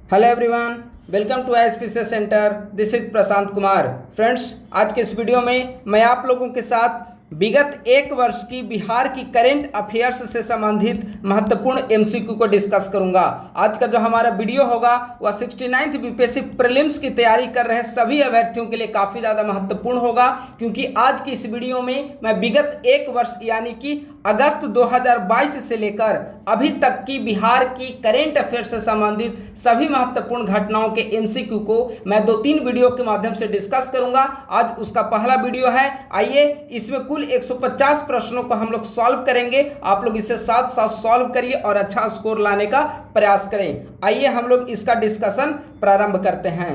Hello everyone, welcome to ISPC centre. This is Prashant Kumar. Friends, आज के इस वीडियो में मैं आप लोगों के साथ विगत एक वर्ष की बिहार की करेंट अफेयर्स से संबंधित महत्वपूर्ण एमसीक्यू को डिस्कस करूंगा। आज का जो हमारा वीडियो होगा वह 69th बीपीएससी प्रीलिम्स की तैयारी कर रहे सभी अभ्यर्थियों के लिए काफ़ी ज़्यादा महत्वपूर्ण होगा, क्योंकि आज की इस वीडियो में मैं विगत एक वर्ष यानी कि अगस्त 2022 से लेकर अभी तक की बिहार की करेंट अफेयर से संबंधित सभी महत्वपूर्ण घटनाओं के एमसीक्यू को मैं 2-3 वीडियो के माध्यम से डिस्कस करूंगा। आज उसका पहला वीडियो है। आइए, इसमें कुल 150 प्रश्नों को हम लोग सॉल्व करेंगे। आप लोग इसे साथ साथ सॉल्व करिए और अच्छा स्कोर लाने का प्रयास करें। आइए हम लोग इसका डिस्कशन प्रारंभ करते हैं।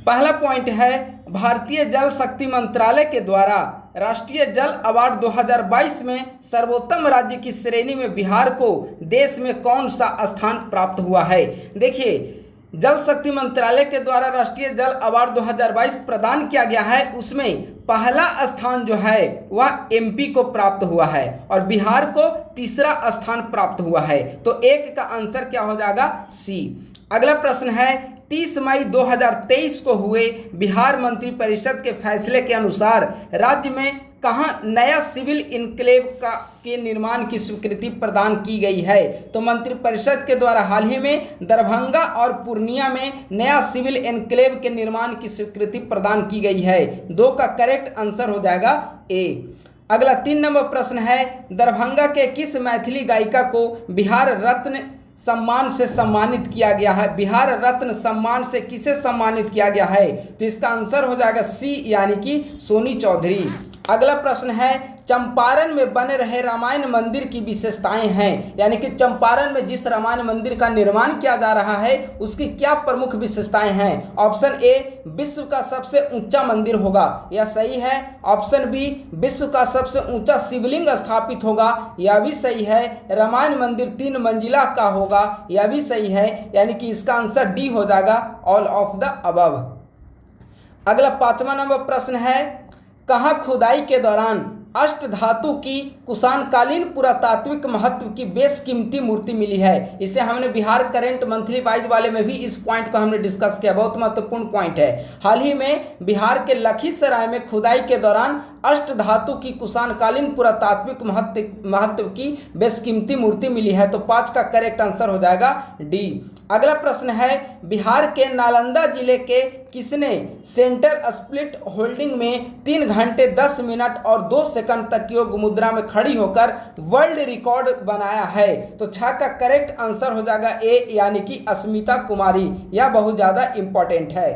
पहला पॉइंट है, भारतीय जल शक्ति मंत्रालय के द्वारा राष्ट्रीय जल अवार्ड 2022 में सर्वोत्तम राज्य की श्रेणी में बिहार को देश में कौन सा स्थान प्राप्त हुआ है। देखिए, जल शक्ति मंत्रालय के द्वारा राष्ट्रीय जल अवार्ड 2022 प्रदान किया गया है, उसमें पहला स्थान जो है वह एमपी को प्राप्त हुआ है और बिहार को तीसरा स्थान प्राप्त हुआ है। तो एक का आंसर क्या हो जाएगा? सी। अगला प्रश्न है, 30 मई 2023 को हुए बिहार मंत्रिपरिषद के फैसले के अनुसार राज्य में कहां नया सिविल इनक्लेव के निर्माण की स्वीकृति प्रदान की गई है। तो मंत्रिपरिषद के द्वारा हाल ही में दरभंगा और पूर्णिया में नया सिविल इनक्लेव के निर्माण की स्वीकृति प्रदान की गई है। 2 का करेक्ट आंसर हो जाएगा ए। अगला 3 नंबर प्रश्न है, दरभंगा के किस मैथिली गायिका को बिहार रत्न सम्मान से सम्मानित किया गया है? बिहार रत्न सम्मान से किसे सम्मानित किया गया है? तो इसका आंसर हो जाएगा सी, यानी कि सोनी चौधरी। अगला प्रश्न है, चंपारण में बने रहे रामायण मंदिर की विशेषताएं हैं, यानी कि चंपारण में जिस रामायण मंदिर का निर्माण किया जा रहा है उसकी क्या प्रमुख विशेषताएं हैं? ऑप्शन ए, विश्व का सबसे ऊंचा मंदिर होगा, यह सही है। ऑप्शन बी, विश्व का सबसे ऊंचा शिवलिंग स्थापित होगा, यह भी सही है। रामायण मंदिर 3 मंजिला का होगा, यह भी सही है, यानी कि इसका आंसर डी हो जाएगा, ऑल ऑफ द अबव। अगला 5वां नंबर प्रश्न है, कहाँ खुदाई के दौरान अष्ट धातु की कुषाणकालीन पुरातात्विक महत्व की बेशकीमती मूर्ति मिली है? इसे हमने बिहार करेंट मंथली वाइज वाले में भी इस पॉइंट को हमने डिस्कस किया, बहुत महत्वपूर्ण पॉइंट है। हाल ही में बिहार के लखीसराय में खुदाई के दौरान अष्ट धातु की कुषाणकालीन पुरातात्विक महत्व की बेशकीमती मूर्ति मिली है। तो 5 का करेक्ट आंसर हो जाएगा डी। अगला प्रश्न है, बिहार के नालंदा जिले के किसने सेंटर स्प्लिट होल्डिंग में 3 घंटे 10 मिनट और 2 सेकंड तक योग मुद्रा में खड़ी होकर वर्ल्ड रिकॉर्ड बनाया है? तो 6 का करेक्ट आंसर हो जाएगा ए, यानी कि अस्मिता कुमारी। यह बहुत ज़्यादा इंपॉर्टेंट है।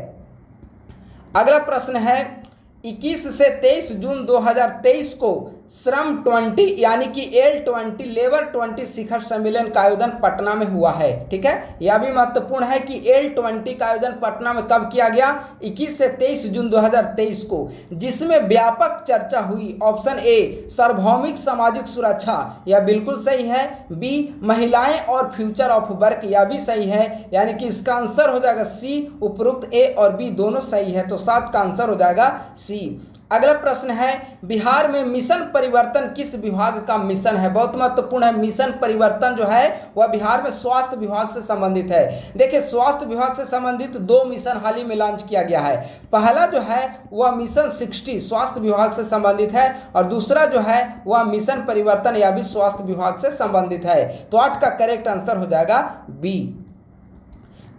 अगला प्रश्न है, 21 से 23 जून 2023 को श्रम 20 यानी कि L20 लेबर 20 शिखर सम्मेलन का आयोजन पटना में हुआ है। ठीक है, यह भी महत्वपूर्ण है कि L20 का आयोजन पटना में कब किया गया? 21 से 23 जून 2023 को, जिसमें व्यापक चर्चा हुई। ऑप्शन ए, सार्वभौमिक सामाजिक सुरक्षा, यह बिल्कुल सही है। बी, महिलाएं और फ्यूचर ऑफ वर्क, यह भी सही है, यानी कि इसका आंसर हो जाएगा सी। उपरोक्त ए और बी दोनों सही है, तो 7 का आंसर हो जाएगा सी। अगला प्रश्न है, बिहार में मिशन परिवर्तन किस विभाग का मिशन है? बहुत महत्वपूर्ण है। मिशन परिवर्तन जो है वह बिहार में स्वास्थ्य विभाग से संबंधित है। देखिए, स्वास्थ्य विभाग से संबंधित 2 मिशन हाल ही में लॉन्च किया गया है। पहला जो है वह मिशन 60 स्वास्थ्य विभाग से संबंधित है और दूसरा जो है वह मिशन परिवर्तन, यह भी स्वास्थ्य विभाग से संबंधित है। तो 8 का करेक्ट आंसर हो जाएगा बी।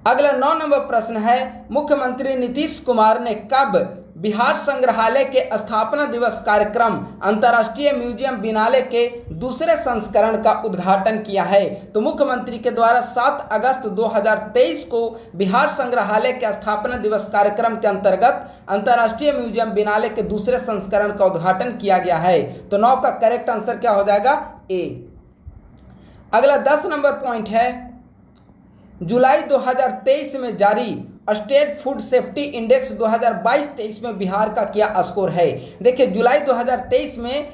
अगला 9 नंबर प्रश्न है, मुख्यमंत्री नीतीश कुमार ने कब बिहार संग्रहालय के स्थापना दिवस कार्यक्रम अंतर्राष्ट्रीय म्यूजियम बिनाले के दूसरे संस्करण का उद्घाटन किया है? तो मुख्यमंत्री के द्वारा 7 अगस्त 2023 को बिहार संग्रहालय के स्थापना दिवस कार्यक्रम के अंतर्गत अंतर्राष्ट्रीय म्यूजियम बिनाले के दूसरे संस्करण का उद्घाटन किया गया है। तो 9 का करेक्ट आंसर क्या हो जाएगा? ए। अगला 10 नंबर पॉइंट है, जुलाई 2023 में जारी स्टेट फूड सेफ्टी इंडेक्स 2022-23 में बिहार का क्या स्कोर है? देखिए, जुलाई 2023 में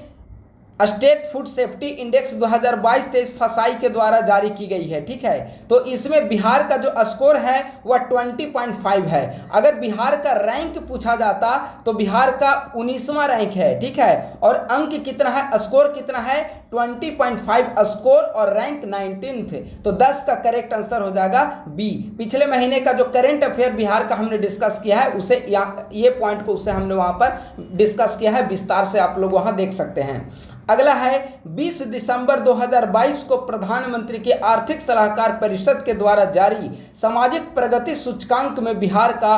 स्टेट फूड सेफ्टी इंडेक्स 2022-23 फसाई के द्वारा जारी की गई है। ठीक है, तो इसमें बिहार का जो स्कोर है वह 20.5 है। अगर बिहार का रैंक पूछा जाता तो बिहार का 19वां रैंक है। ठीक है, और अंक कितना है, स्कोर कितना है? 20.5 स्कोर और रैंक 19th। तो 10 का करेक्ट आंसर हो जाएगा बी। पिछले महीने का जो करंट अफेयर बिहार का हमने डिस्कस किया है उसे ये पॉइंट को उससे हमने वहां पर डिस्कस किया है विस्तार से, आप लोग वहां देख सकते हैं। अगला है 20 दिसंबर 2022 को प्रधानमंत्री के आर्थिक सलाहकार परिषद के द्वारा जारी सामाजिक प्रगति सूचकांक में बिहार का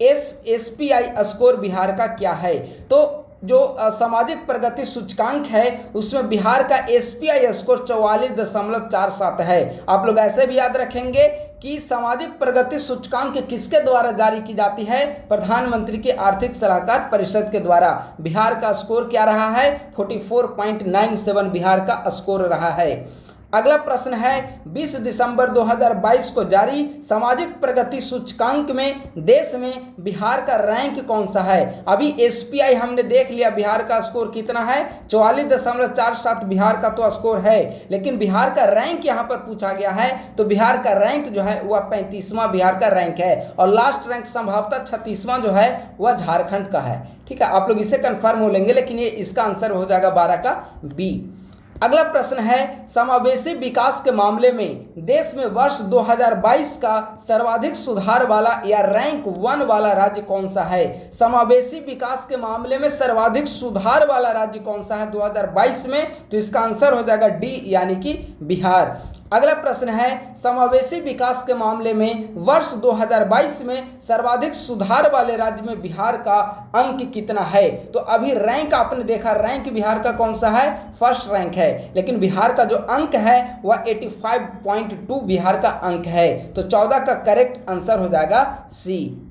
SPI स्कोर बिहार का क्या है। तो जो सामाजिक प्रगति सूचकांक है उसमें बिहार का SPI स्कोर 44.47 है। आप लोग ऐसे भी याद रखेंगे कि सामाजिक प्रगति सूचकांक किसके द्वारा जारी की जाती है, प्रधानमंत्री के आर्थिक सलाहकार परिषद के द्वारा। बिहार का स्कोर क्या रहा है, 44.97 बिहार का स्कोर रहा है। अगला प्रश्न है 20 दिसंबर 2022 को जारी सामाजिक प्रगति सूचकांक में देश में बिहार का रैंक कौन सा है। अभी SPI हमने देख लिया बिहार का स्कोर कितना है, 44.47 बिहार का तो स्कोर है, लेकिन बिहार का रैंक यहाँ पर पूछा गया है। तो बिहार का रैंक जो है वह 35वां बिहार का रैंक है और लास्ट रैंक संभवतः 36वां जो है वह झारखंड का है। ठीक है, आप लोग इसे कंफर्म हो लेंगे, लेकिन ये इसका आंसर हो जाएगा 12 का बी। अगला प्रश्न है समावेशी विकास के मामले में देश में वर्ष 2022 का सर्वाधिक सुधार वाला या रैंक 1 वाला राज्य कौन सा है। समावेशी विकास के मामले में सर्वाधिक सुधार वाला राज्य कौन सा है 2022 में, तो इसका आंसर हो जाएगा डी यानी कि बिहार। अगला प्रश्न है समावेशी विकास के मामले में वर्ष 2022 में सर्वाधिक सुधार वाले राज्य में बिहार का अंक कितना है। तो अभी रैंक आपने देखा, रैंक बिहार का कौन सा है, फर्स्ट रैंक है, लेकिन बिहार का जो अंक है वह 85.2 बिहार का अंक है। तो 14 का करेक्ट आंसर हो जाएगा सी।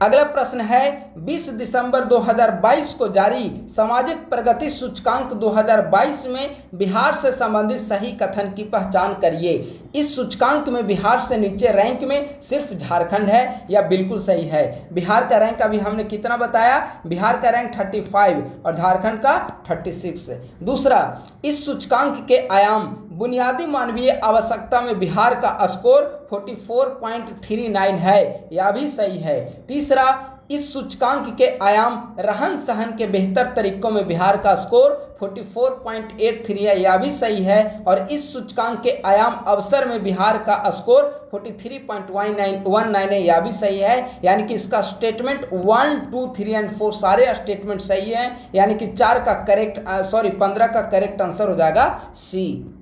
अगला प्रश्न है 20 दिसंबर 2022 को जारी सामाजिक प्रगति सूचकांक 2022 में बिहार से संबंधित सही कथन की पहचान करिए। इस सूचकांक में बिहार से नीचे रैंक में सिर्फ झारखंड है या बिल्कुल सही है। बिहार का रैंक अभी हमने कितना बताया, बिहार का रैंक 35 और झारखंड का 36। दूसरा, इस सूचकांक के आयाम बुनियादी मानवीय आवश्यकता में बिहार का स्कोर 44.39 है, यह भी सही है। तीसरा, इस सूचकांक के आयाम रहन सहन के बेहतर तरीकों में बिहार का स्कोर 44.83 है, यह भी सही है। और इस सूचकांक के आयाम अवसर में बिहार का स्कोर 43.19 है, यह भी सही है। यानी कि इसका स्टेटमेंट 1, 2, 3 और 4 सारे स्टेटमेंट सही हैं, यानी कि 15 का करेक्ट आंसर हो जाएगा सी।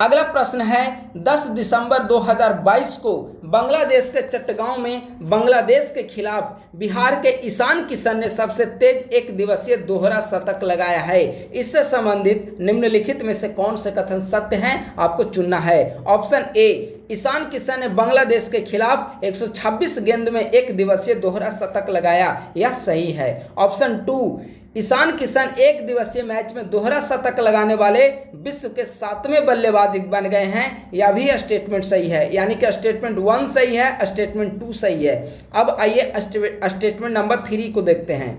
अगला प्रश्न है 10 दिसंबर 2022 को बांग्लादेश के चट्टगांव में बांग्लादेश के खिलाफ बिहार के ईशान किशन ने सबसे तेज एक दिवसीय दोहरा शतक लगाया है। इससे संबंधित निम्नलिखित में से कौन से कथन सत्य हैं, आपको चुनना है। ऑप्शन ए, ईशान किशन ने बांग्लादेश के खिलाफ 126 गेंद में एक दिवसीय दोहरा शतक लगाया, यह सही है। ऑप्शन 2, ईशान किशन एक दिवसीय मैच में दोहरा शतक लगाने वाले विश्व के 7वें बल्लेबाज बन गए हैं, यह भी स्टेटमेंट सही है। यानी कि स्टेटमेंट 1 सही है, स्टेटमेंट 2 सही है। अब आइए स्टेटमेंट नंबर 3 को देखते हैं।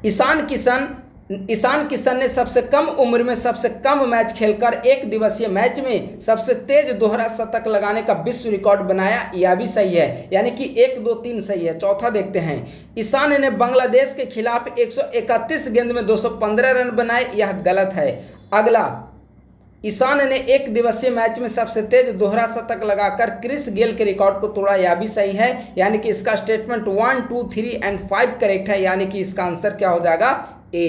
ईशान किशन ने सबसे कम उम्र में सबसे कम मैच खेलकर एक दिवसीय मैच में सबसे तेज दोहरा शतक लगाने का विश्व रिकॉर्ड बनाया, यह भी सही है। यानी कि 1, 2, 3 सही है। चौथा देखते हैं, ईशान ने बांग्लादेश के खिलाफ 131 गेंद में 215 रन बनाए, यह गलत है। अगला, ईशान ने एक दिवसीय मैच में सबसे तेज दोहरा शतक लगाकर क्रिस गेल के रिकॉर्ड को तोड़ा, यह भी सही है। यानी कि इसका स्टेटमेंट 1, 2, 3 और 5 करेक्ट है, यानी कि इसका आंसर क्या हो जाएगा ए।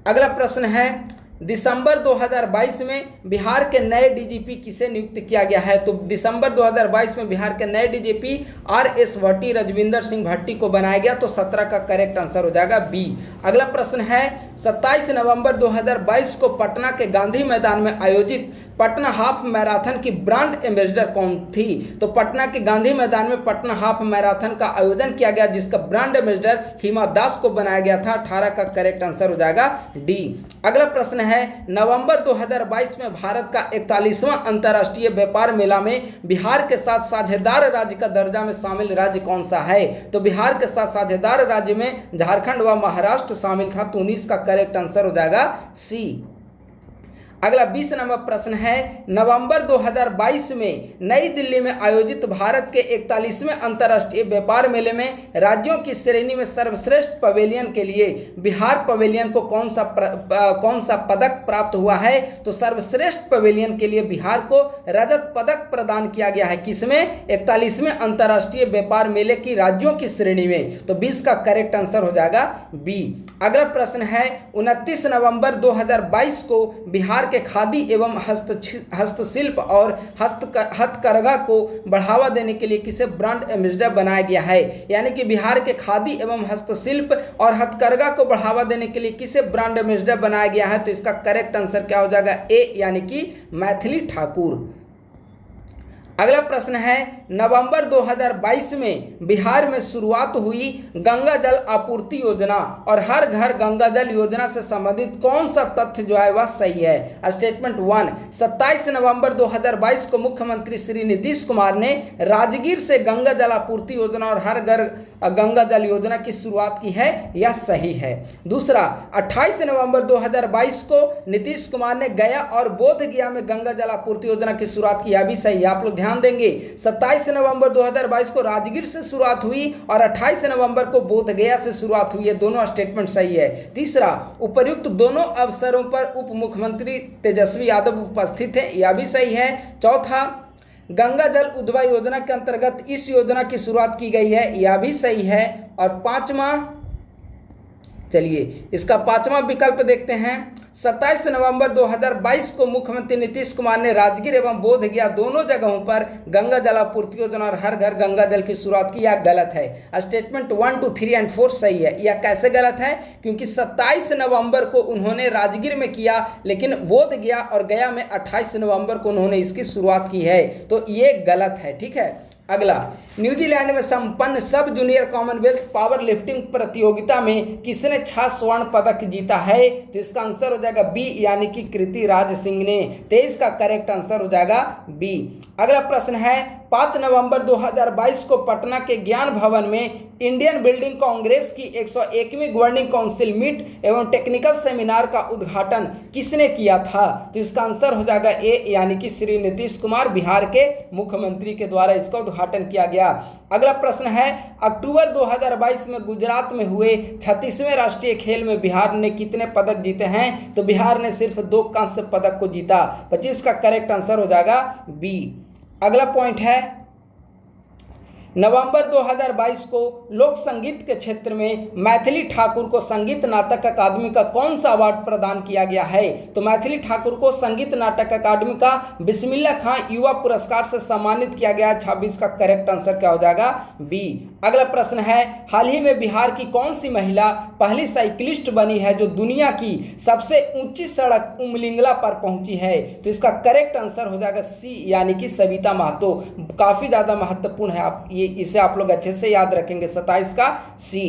अगला प्रश्न है दिसंबर 2022 में बिहार के नए डीजीपी किसे नियुक्त किया गया है। तो दिसंबर 2022 में बिहार के नए डीजीपी RS भट्टी रजविंदर सिंह भट्टी को बनाया गया, तो 17 का करेक्ट आंसर हो जाएगा बी। अगला प्रश्न है 27 नवंबर 2022 को पटना के गांधी मैदान में आयोजित पटना हाफ मैराथन की ब्रांड एम्बेसडर कौन थी। तो पटना के गांधी मैदान में पटना हाफ मैराथन का आयोजन किया गया, जिसका ब्रांड एम्बेसडर हिमा दास को बनाया गया था। 18 का करेक्ट आंसर हो जाएगा डी। अगला प्रश्न है नवंबर 2022 में भारत का 41वां अंतर्राष्ट्रीय व्यापार मेला में बिहार के साथ साझेदार राज्य का दर्जा में शामिल राज्य कौन सा है। तो बिहार के साथ साझेदार राज्य में झारखंड व महाराष्ट्र शामिल था, तो 19 का करेक्ट आंसर हो जाएगा सी। अगला 20 नंबर प्रश्न है, नवंबर 2022 में नई दिल्ली में आयोजित भारत के 41वें अंतर्राष्ट्रीय व्यापार मेले में राज्यों की श्रेणी में सर्वश्रेष्ठ पवेलियन के लिए बिहार पवेलियन को कौन सा पदक प्राप्त हुआ है? तो सर्वश्रेष्ठ पवेलियन के लिए बिहार को रजत पदक प्रदान किया गया है। किसमें? 41वें अंतर्राष्ट्रीय व्यापार मेले की राज्यों की श्रेणी में। तो 20 का करेक्ट आंसर हो जाएगा बी। अगला प्रश्न है, 29 नवंबर 2022 को बिहार के खादी एवं हस्तशिल्प और हथकरघा को बढ़ावा देने के लिए किसे ब्रांड एम्बेसडर बनाया गया है? यानी कि बिहार के खादी एवं हस्तशिल्प और हथकरघा को बढ़ावा देने के लिए किसे ब्रांड एम्बेसडर बनाया गया है? तो इसका करेक्ट आंसर क्या हो जाएगा? ए, यानी कि मैथिली ठाकुर। अगला प्रश्न है, नवंबर 2022 में बिहार में शुरुआत हुई गंगा जल आपूर्ति योजना और हर घर गंगा जल योजना से संबंधित कौन सा तथ्य जो है वह सही है? स्टेटमेंट 1, 27 नवंबर 2022 को मुख्यमंत्री श्री नीतीश कुमार ने राजगीर से गंगा जल आपूर्ति योजना और हर घर गंगा जल योजना की शुरुआत की है, यह सही है। दूसरा, 28 नवंबर 2022 को नीतीश कुमार ने गया और बोधगया में गंगा जल आपूर्ति योजना की शुरुआत की, यह भी सही है। आप लोग ध्यान देंगे, 27 नवंबर 2022 को राजगीर से शुरुआत हुई और 28 नवंबर को बोधगया से शुरुआत हुई है, दोनों स्टेटमेंट सही है। तीसरा, उपर्युक्त दोनों अवसरों पर उप मुख्यमंत्री तेजस्वी यादव उपस्थित हैं, यह भी सही है। चौथा, गंगा जल उद्भव योजना के अंतर्गत इस योजना की शुरुआत की गई है, यह भी सही है। और पांचवा, चलिए इसका पांचवा विकल्प देखते हैं, 27 नवंबर 2022 को मुख्यमंत्री नीतीश कुमार ने राजगीर एवं बोधगया दोनों जगहों पर गंगा जल आपूर्ति योजना और हर घर गंगा जल की शुरुआत की, यह गलत है। स्टेटमेंट 1, 2, 3 और 4 सही है। यह कैसे गलत है? क्योंकि 27 नवंबर को उन्होंने राजगीर में किया, लेकिन बोधगया और गया में 28 नवंबर को उन्होंने इसकी शुरुआत की है, तो ये गलत है। ठीक है। अगला, न्यूजीलैंड में संपन्न सब जूनियर कॉमनवेल्थ पावर लिफ्टिंग प्रतियोगिता में किसने 6 स्वर्ण पदक जीता है? तो इसका आंसर हो जाएगा बी, यानी कि कृति राज सिंह ने। 23 का करेक्ट आंसर हो जाएगा बी। अगला प्रश्न है, 5 नवंबर 2022 को पटना के ज्ञान भवन में इंडियन बिल्डिंग कांग्रेस की 101वीं गवर्निंग काउंसिल मीट एवं टेक्निकल सेमिनार का उद्घाटन किसने किया था? तो इसका आंसर हो जाएगा ए, यानी कि श्री नीतीश कुमार, बिहार के मुख्यमंत्री के द्वारा इसका उद्घाटन किया गया। अगला प्रश्न है, अक्टूबर 2022 में गुजरात में हुए 36वें राष्ट्रीय खेल में बिहार ने कितने पदक जीते हैं? तो बिहार ने सिर्फ 2 कांस्य पदक को जीता। 25 का करेक्ट आंसर हो जाएगा बी। अगला पॉइंट है, नवंबर 2022 को लोक संगीत के क्षेत्र में मैथिली ठाकुर को संगीत नाटक अकादमी का कौन सा अवार्ड प्रदान किया गया है? तो मैथिली ठाकुर को संगीत नाटक अकादमी का बिस्मिल्लाह खां युवा पुरस्कार से सम्मानित किया गया। 26 का करेक्ट आंसर क्या हो जाएगा? बी। अगला प्रश्न है, हाल ही में बिहार की कौन सी महिला पहली साइकिलिस्ट बनी है जो दुनिया की सबसे ऊंची सड़क उमलिंगला पर पहुंची है? तो इसका करेक्ट आंसर हो जाएगा सी, यानी कि सविता महतो। काफ़ी ज़्यादा महत्वपूर्ण है, आप इसे आप लोग अच्छे से याद रखेंगे। 27 का सी।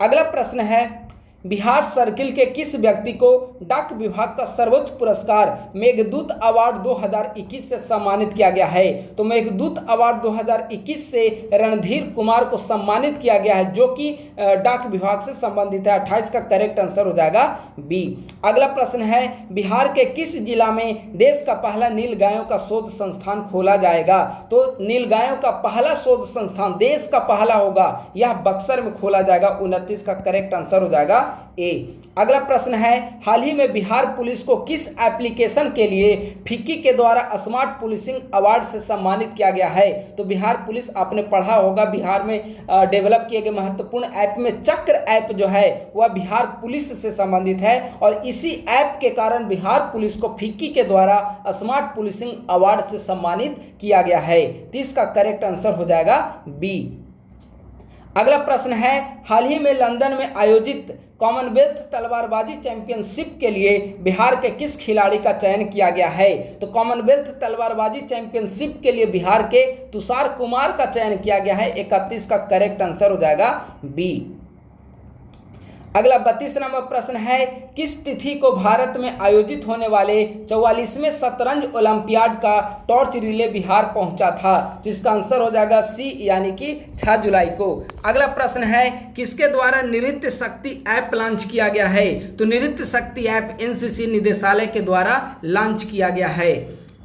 अगला प्रश्न है, बिहार सर्किल के किस व्यक्ति को डाक विभाग का सर्वोच्च पुरस्कार मेघदूत अवार्ड 2021 से सम्मानित किया गया है? तो मेघदूत अवार्ड 2021 से रणधीर कुमार को सम्मानित किया गया है, जो कि डाक विभाग से संबंधित है। 28 का करेक्ट आंसर हो जाएगा बी। अगला प्रश्न है, बिहार के किस जिला में देश का पहला नील गायों का शोध संस्थान खोला जाएगा? तो नील गायों का पहला शोध संस्थान देश का पहला होगा, यह बक्सर में खोला जाएगा। 29 का करेक्ट आंसर हो जाएगा ए। अगला प्रश्न है, हाल ही में बिहार पुलिस को किस एप्लीकेशन के लिए फिक्की के द्वारा स्मार्ट पुलिसिंग अवार्ड से सम्मानित किया गया है? तो बिहार पुलिस, आपने पढ़ा होगा, बिहार में डेवलप किए गए महत्वपूर्ण ऐप में चक्र ऐप जो है वह बिहार पुलिस से संबंधित है, और इसी ऐप के कारण बिहार पुलिस को फिक्की के द्वारा स्मार्ट पुलिसिंग अवार्ड से सम्मानित किया गया है। 30 का करेक्ट आंसर हो जाएगा बी। अगला प्रश्न है, हाल ही में लंदन में आयोजित कॉमनवेल्थ तलवारबाजी चैंपियनशिप के लिए बिहार के किस खिलाड़ी का चयन किया गया है? तो कॉमनवेल्थ तलवारबाजी चैंपियनशिप के लिए बिहार के तुषार कुमार का चयन किया गया है। 31 का करेक्ट आंसर हो जाएगा बी। अगला 32 नंबर प्रश्न है, किस तिथि को भारत में आयोजित होने वाले 44वें शतरंज ओलंपियाड का टॉर्च रिले बिहार पहुंचा था? तो इसका आंसर हो जाएगा सी, यानी कि 6 जुलाई को। अगला प्रश्न है, किसके द्वारा नृत्य शक्ति ऐप लॉन्च किया गया है? तो नृत्य शक्ति ऐप एनसीसी निदेशालय के द्वारा लॉन्च किया गया है।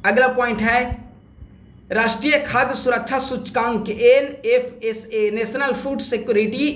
अगला पॉइंट है, राष्ट्रीय खाद्य सुरक्षा सूचकांक NFSA national food security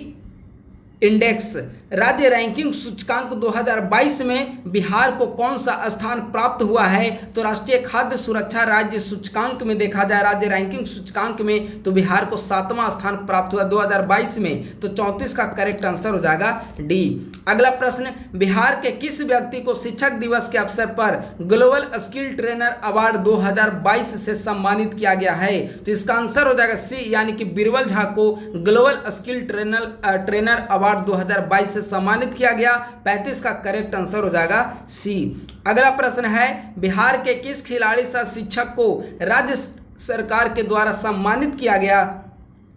index राज्य रैंकिंग सूचकांक 2022 में बिहार को कौन सा स्थान प्राप्त हुआ है? तो राष्ट्रीय खाद्य सुरक्षा राज्य सूचकांक में देखा जाए, राज्य रैंकिंग सूचकांक में, तो बिहार को 7वां स्थान प्राप्त हुआ 2022 में। तो 34 का करेक्ट आंसर हो जाएगा डी। अगला प्रश्न, बिहार के किस व्यक्ति को शिक्षक दिवस के अवसर पर ग्लोबल स्किल ट्रेनर अवार्ड 2022 से सम्मानित किया गया है? तो इसका आंसर हो जाएगा सी, यानी कि बीरबल झा को ग्लोबल स्किल ट्रेनर अवार्ड 2022 सम्मानित किया गया। 35 का करेक्ट आंसर हो जाएगा सी। अगला प्रश्न है, बिहार के किस खिलाड़ी सह शिक्षक को राज्य सरकार के द्वारा सम्मानित किया गया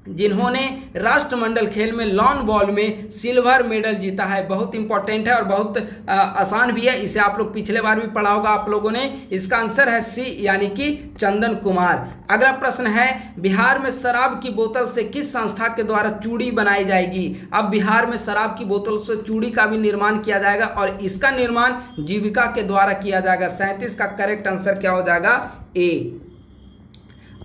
जिन्होंने राष्ट्रमंडल खेल में लॉन बॉल में सिल्वर मेडल जीता है? बहुत इंपॉर्टेंट है और बहुत आसान भी है, इसे आप लोग पिछले बार भी पढ़ा होगा आप लोगों ने। इसका आंसर है सी, यानी कि चंदन कुमार। अगला प्रश्न है, बिहार में शराब की बोतल से किस संस्था के द्वारा चूड़ी बनाई जाएगी? अब बिहार में शराब की बोतल से चूड़ी का भी निर्माण किया जाएगा और इसका निर्माण जीविका के द्वारा किया जाएगा। 37 का करेक्ट आंसर क्या हो जाएगा? ए।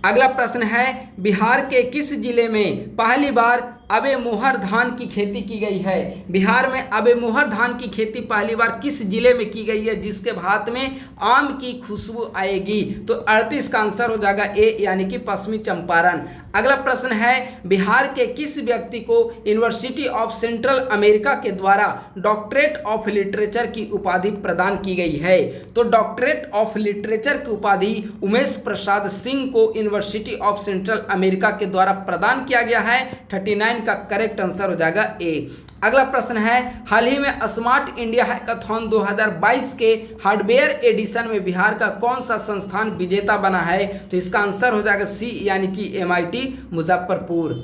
अगला प्रश्न है, बिहार के किस जिले में पहली बार अबे मोहर धान की खेती की गई है? बिहार में अबे मोहर धान की खेती पहली बार किस जिले में की गई है जिसके भात में आम की खुशबू आएगी? तो 38 का आंसर हो जाएगा ए, यानी कि पश्चिमी चंपारण। अगला प्रश्न है, बिहार के किस व्यक्ति को यूनिवर्सिटी ऑफ सेंट्रल अमेरिका के द्वारा डॉक्टरेट ऑफ लिटरेचर की उपाधि प्रदान की गई है? तो डॉक्टरेट ऑफ लिटरेचर की उपाधि उमेश प्रसाद सिंह को यूनिवर्सिटी ऑफ सेंट्रल अमेरिका के द्वारा प्रदान किया गया है। 39 का करेक्ट आंसर हो जाएगा ए। अगला प्रश्न है, हाल ही में स्मार्ट इंडिया हैकाथॉन 2022 के हार्डवेयर एडिशन में बिहार का कौन सा संस्थान विजेता बना है? तो इसका आंसर हो जाएगा सी, यानी कि MIT मुजफ्फरपुर।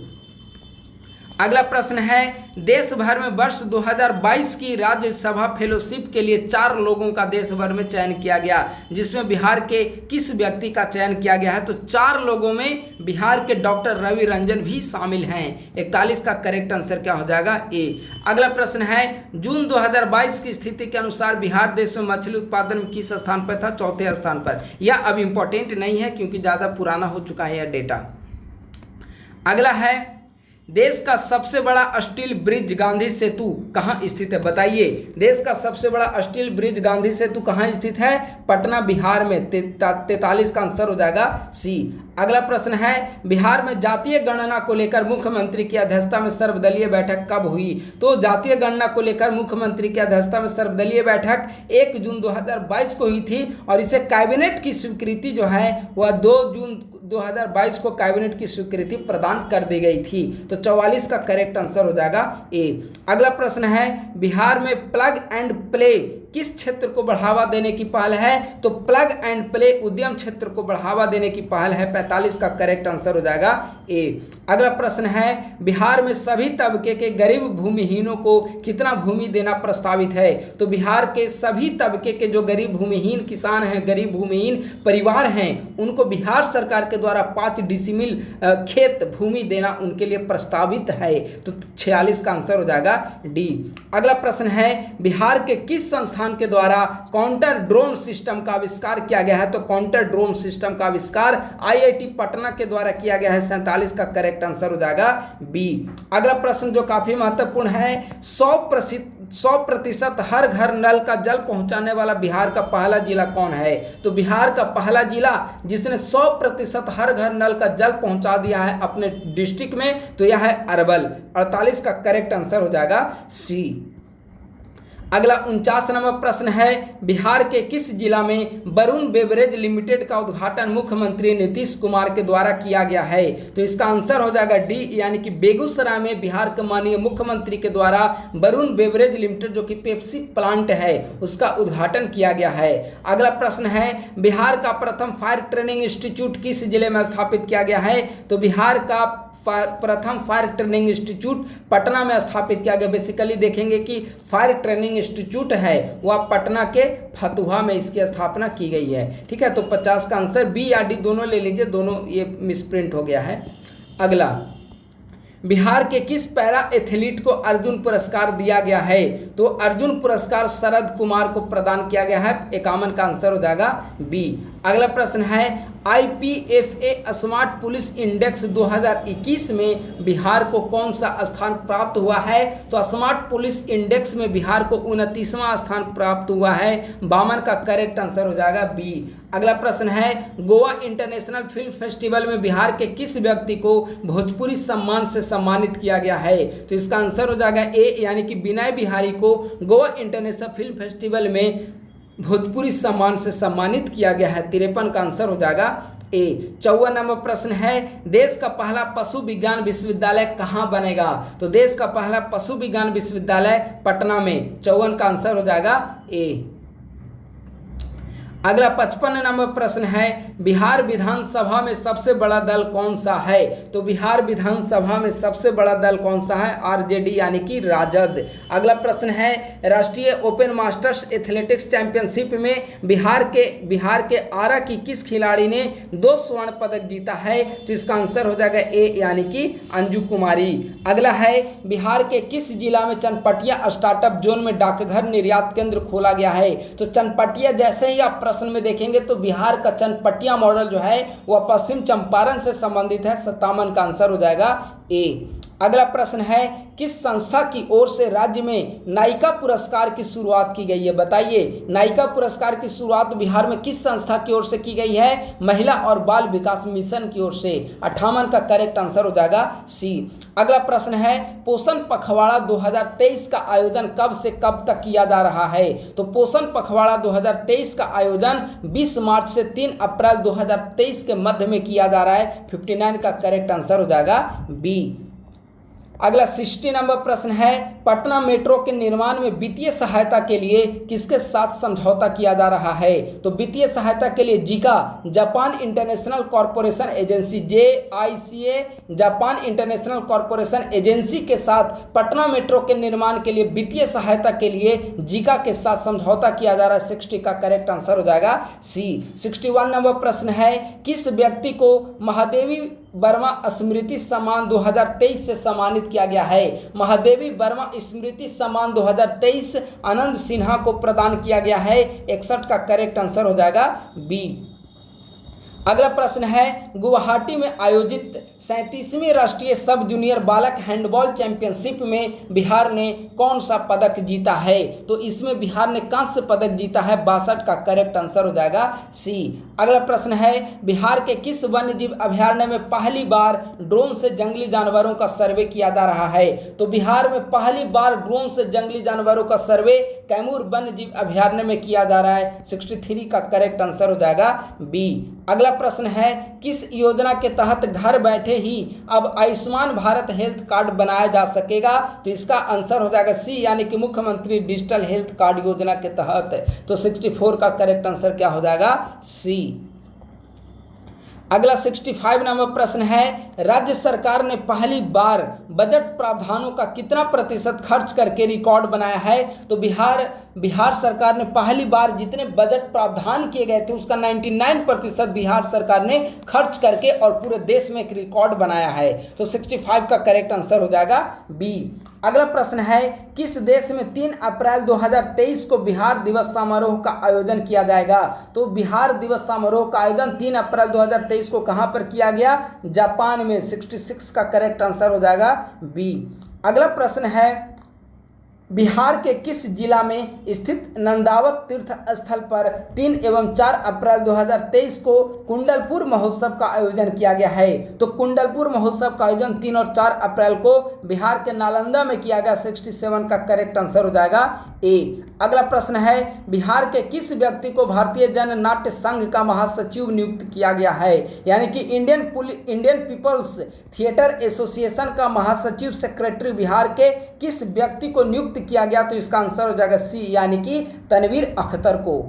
अगला प्रश्न है, देश भर में वर्ष 2022 की राज्यसभा फेलोशिप के लिए 4 लोगों का देश भर में चयन किया गया, जिसमें बिहार के किस व्यक्ति का चयन किया गया है? तो 4 लोगों में बिहार के डॉक्टर रवि रंजन भी शामिल हैं। 41 का करेक्ट आंसर क्या हो जाएगा? ए। अगला प्रश्न है, जून 2022 की स्थिति के अनुसार बिहार देश में मछली उत्पादन में किस स्थान पर था? 4थे स्थान पर। यह अब इम्पोर्टेंट नहीं है क्योंकि ज़्यादा पुराना हो चुका है यह डेटा। अगला है, देश का सबसे बड़ा स्टील ब्रिज गांधी सेतु कहाँ स्थित है? बताइए, देश का सबसे बड़ा स्टील ब्रिज गांधी सेतु कहाँ स्थित है? पटना बिहार में। 43 का आंसर हो जाएगा सी। अगला प्रश्न है, बिहार में जातीय गणना को लेकर मुख्यमंत्री की अध्यक्षता में सर्वदलीय बैठक कब हुई? तो जातीय गणना को लेकर मुख्यमंत्री की अध्यक्षता में सर्वदलीय बैठक 1 जून 2022 को हुई थी और इसे कैबिनेट की स्वीकृति जो है वह 2 जून 2022 को कैबिनेट की स्वीकृति प्रदान कर दी गई थी। तो 44 का करेक्ट आंसर हो जाएगा ए। अगला प्रश्न है, बिहार में प्लग एंड प्ले किस क्षेत्र को बढ़ावा देने की पहल है? तो प्लग एंड प्ले उद्यम क्षेत्र को बढ़ावा देने की पहल है। 45 का करेक्ट आंसर हो जाएगा ए। अगला प्रश्न है, बिहार में सभी तबके के गरीब भूमिहीनों को कितना भूमि देना प्रस्तावित है? तो बिहार के सभी तबके के जो गरीब भूमिहीन किसान हैं, गरीब भूमिहीन परिवार हैं, उनको बिहार सरकार के द्वारा 5 डिसिमिल खेत भूमि देना उनके लिए प्रस्तावित है। तो 46 का आंसर हो जाएगा डी। अगला प्रश्न है, बिहार के किस संस्थान के द्वारा काउंटर ड्रोन सिस्टम का आविष्कार किया गया है? तो काउंटर ड्रोन सिस्टम का आविष्कार IIT पटना के द्वारा किया गया है। 47 का करेक्ट आंसर हो जाएगा बी। अगला प्रश्न जो काफी महत्वपूर्ण है, 100% हर घर नल का जल पहुंचाने वाला बिहार का पहला जिला कौन है? तो बिहार का पहला जिला जिसने 100% हर घर नल का जल पहुंचा दिया है अपने डिस्ट्रिक्ट में, तो यह है अरवल। 48 का करेक्ट आंसर हो जाएगा सी। अगला 49 नंबर प्रश्न है, बिहार के किस जिला में वरुण बेवरेज लिमिटेड का उद्घाटन मुख्यमंत्री नीतीश कुमार के द्वारा किया गया है? तो इसका आंसर हो जाएगा डी, यानी कि बेगूसराय में बिहार के माननीय मुख्यमंत्री के द्वारा वरुण बेवरेज लिमिटेड जो कि पेप्सी प्लांट है उसका उद्घाटन किया गया है। अगला प्रश्न है, बिहार का प्रथम फायर ट्रेनिंग इंस्टीट्यूट किस जिले में स्थापित किया गया है? तो बिहार का प्रथम फायर ट्रेनिंग इंस्टीट्यूट पटना में स्थापित किया गया। बेसिकली देखेंगे कि फायर ट्रेनिंग इंस्टीट्यूट है वह पटना के फतुहा में इसकी स्थापना की गई है। ठीक है, तो 50 का आंसर बी या डी दोनों ले लीजिए, दोनों ये मिसप्रिंट हो गया है। अगला, बिहार के किस पैरा एथलीट को अर्जुन पुरस्कार दिया गया है? तो अर्जुन पुरस्कार शरद कुमार को प्रदान किया गया है। 51 का आंसर हो जाएगा बी। अगला प्रश्न है, IPFA स्मार्ट पुलिस इंडेक्स 2021 में बिहार को कौन सा स्थान प्राप्त हुआ है? तो स्मार्ट पुलिस इंडेक्स में बिहार को 29वां स्थान प्राप्त हुआ है। 52 का करेक्ट आंसर हो जाएगा बी। अगला प्रश्न है, गोवा इंटरनेशनल फिल्म फेस्टिवल में बिहार के किस व्यक्ति को भोजपुरी सम्मान से सम्मानित किया गया है? तो इसका आंसर हो जाएगा ए, यानी कि विनय बिहारी को गोवा इंटरनेशनल फिल्म फेस्टिवल में भोजपुरी सम्मान से सम्मानित किया गया है। 53 का आंसर हो जाएगा ए। 54 नंबर प्रश्न है, देश का पहला पशु विज्ञान विश्वविद्यालय कहाँ बनेगा? तो देश का पहला पशु विज्ञान विश्वविद्यालय पटना में। 54 का आंसर हो जाएगा ए। अगला 55 नंबर प्रश्न है, बिहार विधानसभा में सबसे बड़ा दल कौन सा है? तो बिहार विधानसभा में सबसे बड़ा दल कौन सा है? आरजेडी यानी कि राजद। अगला प्रश्न है, राष्ट्रीय ओपन मास्टर्स एथलेटिक्स चैंपियनशिप में बिहार के आरा की किस खिलाड़ी ने 2 स्वर्ण पदक जीता है? तो इसका आंसर हो जाएगा ए, यानी कि अंजू कुमारी। अगला है, बिहार के किस जिला में चनपटिया स्टार्टअप जोन में डाकघर निर्यात केंद्र खोला गया है? तो चनपटिया, जैसे ही आप प्रश्न में देखेंगे तो बिहार का चनपटिया मॉडल जो है वह पश्चिम चंपारण से संबंधित है। 57 का आंसर हो जाएगा ए। अगला प्रश्न है, किस संस्था की ओर से राज्य में नायिका पुरस्कार की शुरुआत की गई है? बताइए, नायिका पुरस्कार की शुरुआत बिहार में किस संस्था की ओर से की गई है? महिला और बाल विकास मिशन की ओर से। 58 का करेक्ट आंसर हो जाएगा सी। अगला प्रश्न है, पोषण पखवाड़ा 2023 का आयोजन कब से कब तक किया जा रहा है? तो पोषण पखवाड़ा 2023 का आयोजन 20 मार्च से 3 अप्रैल 2023 के मध्य में किया जा रहा है। 59 का करेक्ट आंसर हो जाएगा बी। अगला 60 नंबर प्रश्न है, पटना मेट्रो के निर्माण में वित्तीय सहायता के लिए किसके साथ समझौता किया जा रहा है? तो वित्तीय सहायता के लिए जिका, Japan international corporation agency, JICA Japan international corporation agency के साथ पटना मेट्रो के निर्माण के लिए वित्तीय सहायता के लिए जिका के साथ समझौता किया जा रहा है। 60 का करेक्ट आंसर हो जाएगा सी। 61 नंबर प्रश्न है, किस व्यक्ति को महादेवी वर्मा स्मृति सम्मान 2023 से सम्मानित किया गया है? महादेवी वर्मा स्मृति सम्मान 2023 आनंद सिन्हा को प्रदान किया गया है। 61 का करेक्ट आंसर हो जाएगा बी। अगला प्रश्न है, गुवाहाटी में आयोजित 37वीं राष्ट्रीय सब जूनियर बालक हैंडबॉल चैंपियनशिप में बिहार ने कौन सा पदक जीता है? तो इसमें बिहार ने कांस्य पदक जीता है। 62 का करेक्ट आंसर हो जाएगा सी। अगला प्रश्न है, बिहार के किस वन्य जीव अभयारण्य में पहली बार ड्रोन से जंगली जानवरों का सर्वे किया जा रहा है? तो बिहार में पहली बार ड्रोन से जंगली जानवरों का सर्वे कैमूर वन्य जीव अभयारण्य में किया जा रहा है। 63 का करेक्ट आंसर हो जाएगा बी। अगला प्रश्न है, किस योजना के तहत घर बैठे ही अब आयुष्मान भारत हेल्थ कार्ड बनाया जा सकेगा? तो इसका आंसर हो जाएगा सी, यानी कि मुख्यमंत्री डिजिटल हेल्थ कार्ड योजना के तहत। तो 64 का करेक्ट आंसर क्या हो जाएगा? सी। अगला 65 नंबर प्रश्न है, राज्य सरकार ने पहली बार बजट प्रावधानों का कितना प्रतिशत खर्च करके रिकॉर्ड बनाया है? तो बिहार सरकार ने पहली बार जितने बजट प्रावधान किए गए थे उसका 99% बिहार सरकार ने खर्च करके और पूरे देश में एक रिकॉर्ड बनाया है। तो 65 का करेक्ट आंसर हो जाएगा बी। अगला प्रश्न है, किस देश में 3 अप्रैल 2023 को बिहार दिवस समारोह का आयोजन किया जाएगा? तो बिहार दिवस समारोह का आयोजन 3 अप्रैल 2023 को कहां पर किया गया? जापान में। 66 का करेक्ट आंसर हो जाएगा बी। अगला प्रश्न है, बिहार के किस जिला में स्थित नंदावत तीर्थ स्थल पर 3 एवं 4 अप्रैल 2023 को कुंडलपुर महोत्सव का आयोजन किया गया है? तो कुंडलपुर महोत्सव का आयोजन 3 और 4 अप्रैल को बिहार के नालंदा में किया गया। 67 का करेक्ट आंसर हो जाएगा ए। अगला प्रश्न है, बिहार के किस व्यक्ति को भारतीय जन नाट्य संघ का महासचिव नियुक्त किया गया है? यानी कि इंडियन पीपल्स थिएटर एसोसिएशन का महासचिव सेक्रेटरी बिहार के किस व्यक्ति को नियुक्त किया गया? तो इसका आंसर हो जाएगा सी, यानी कि तनवीर अख्तर को।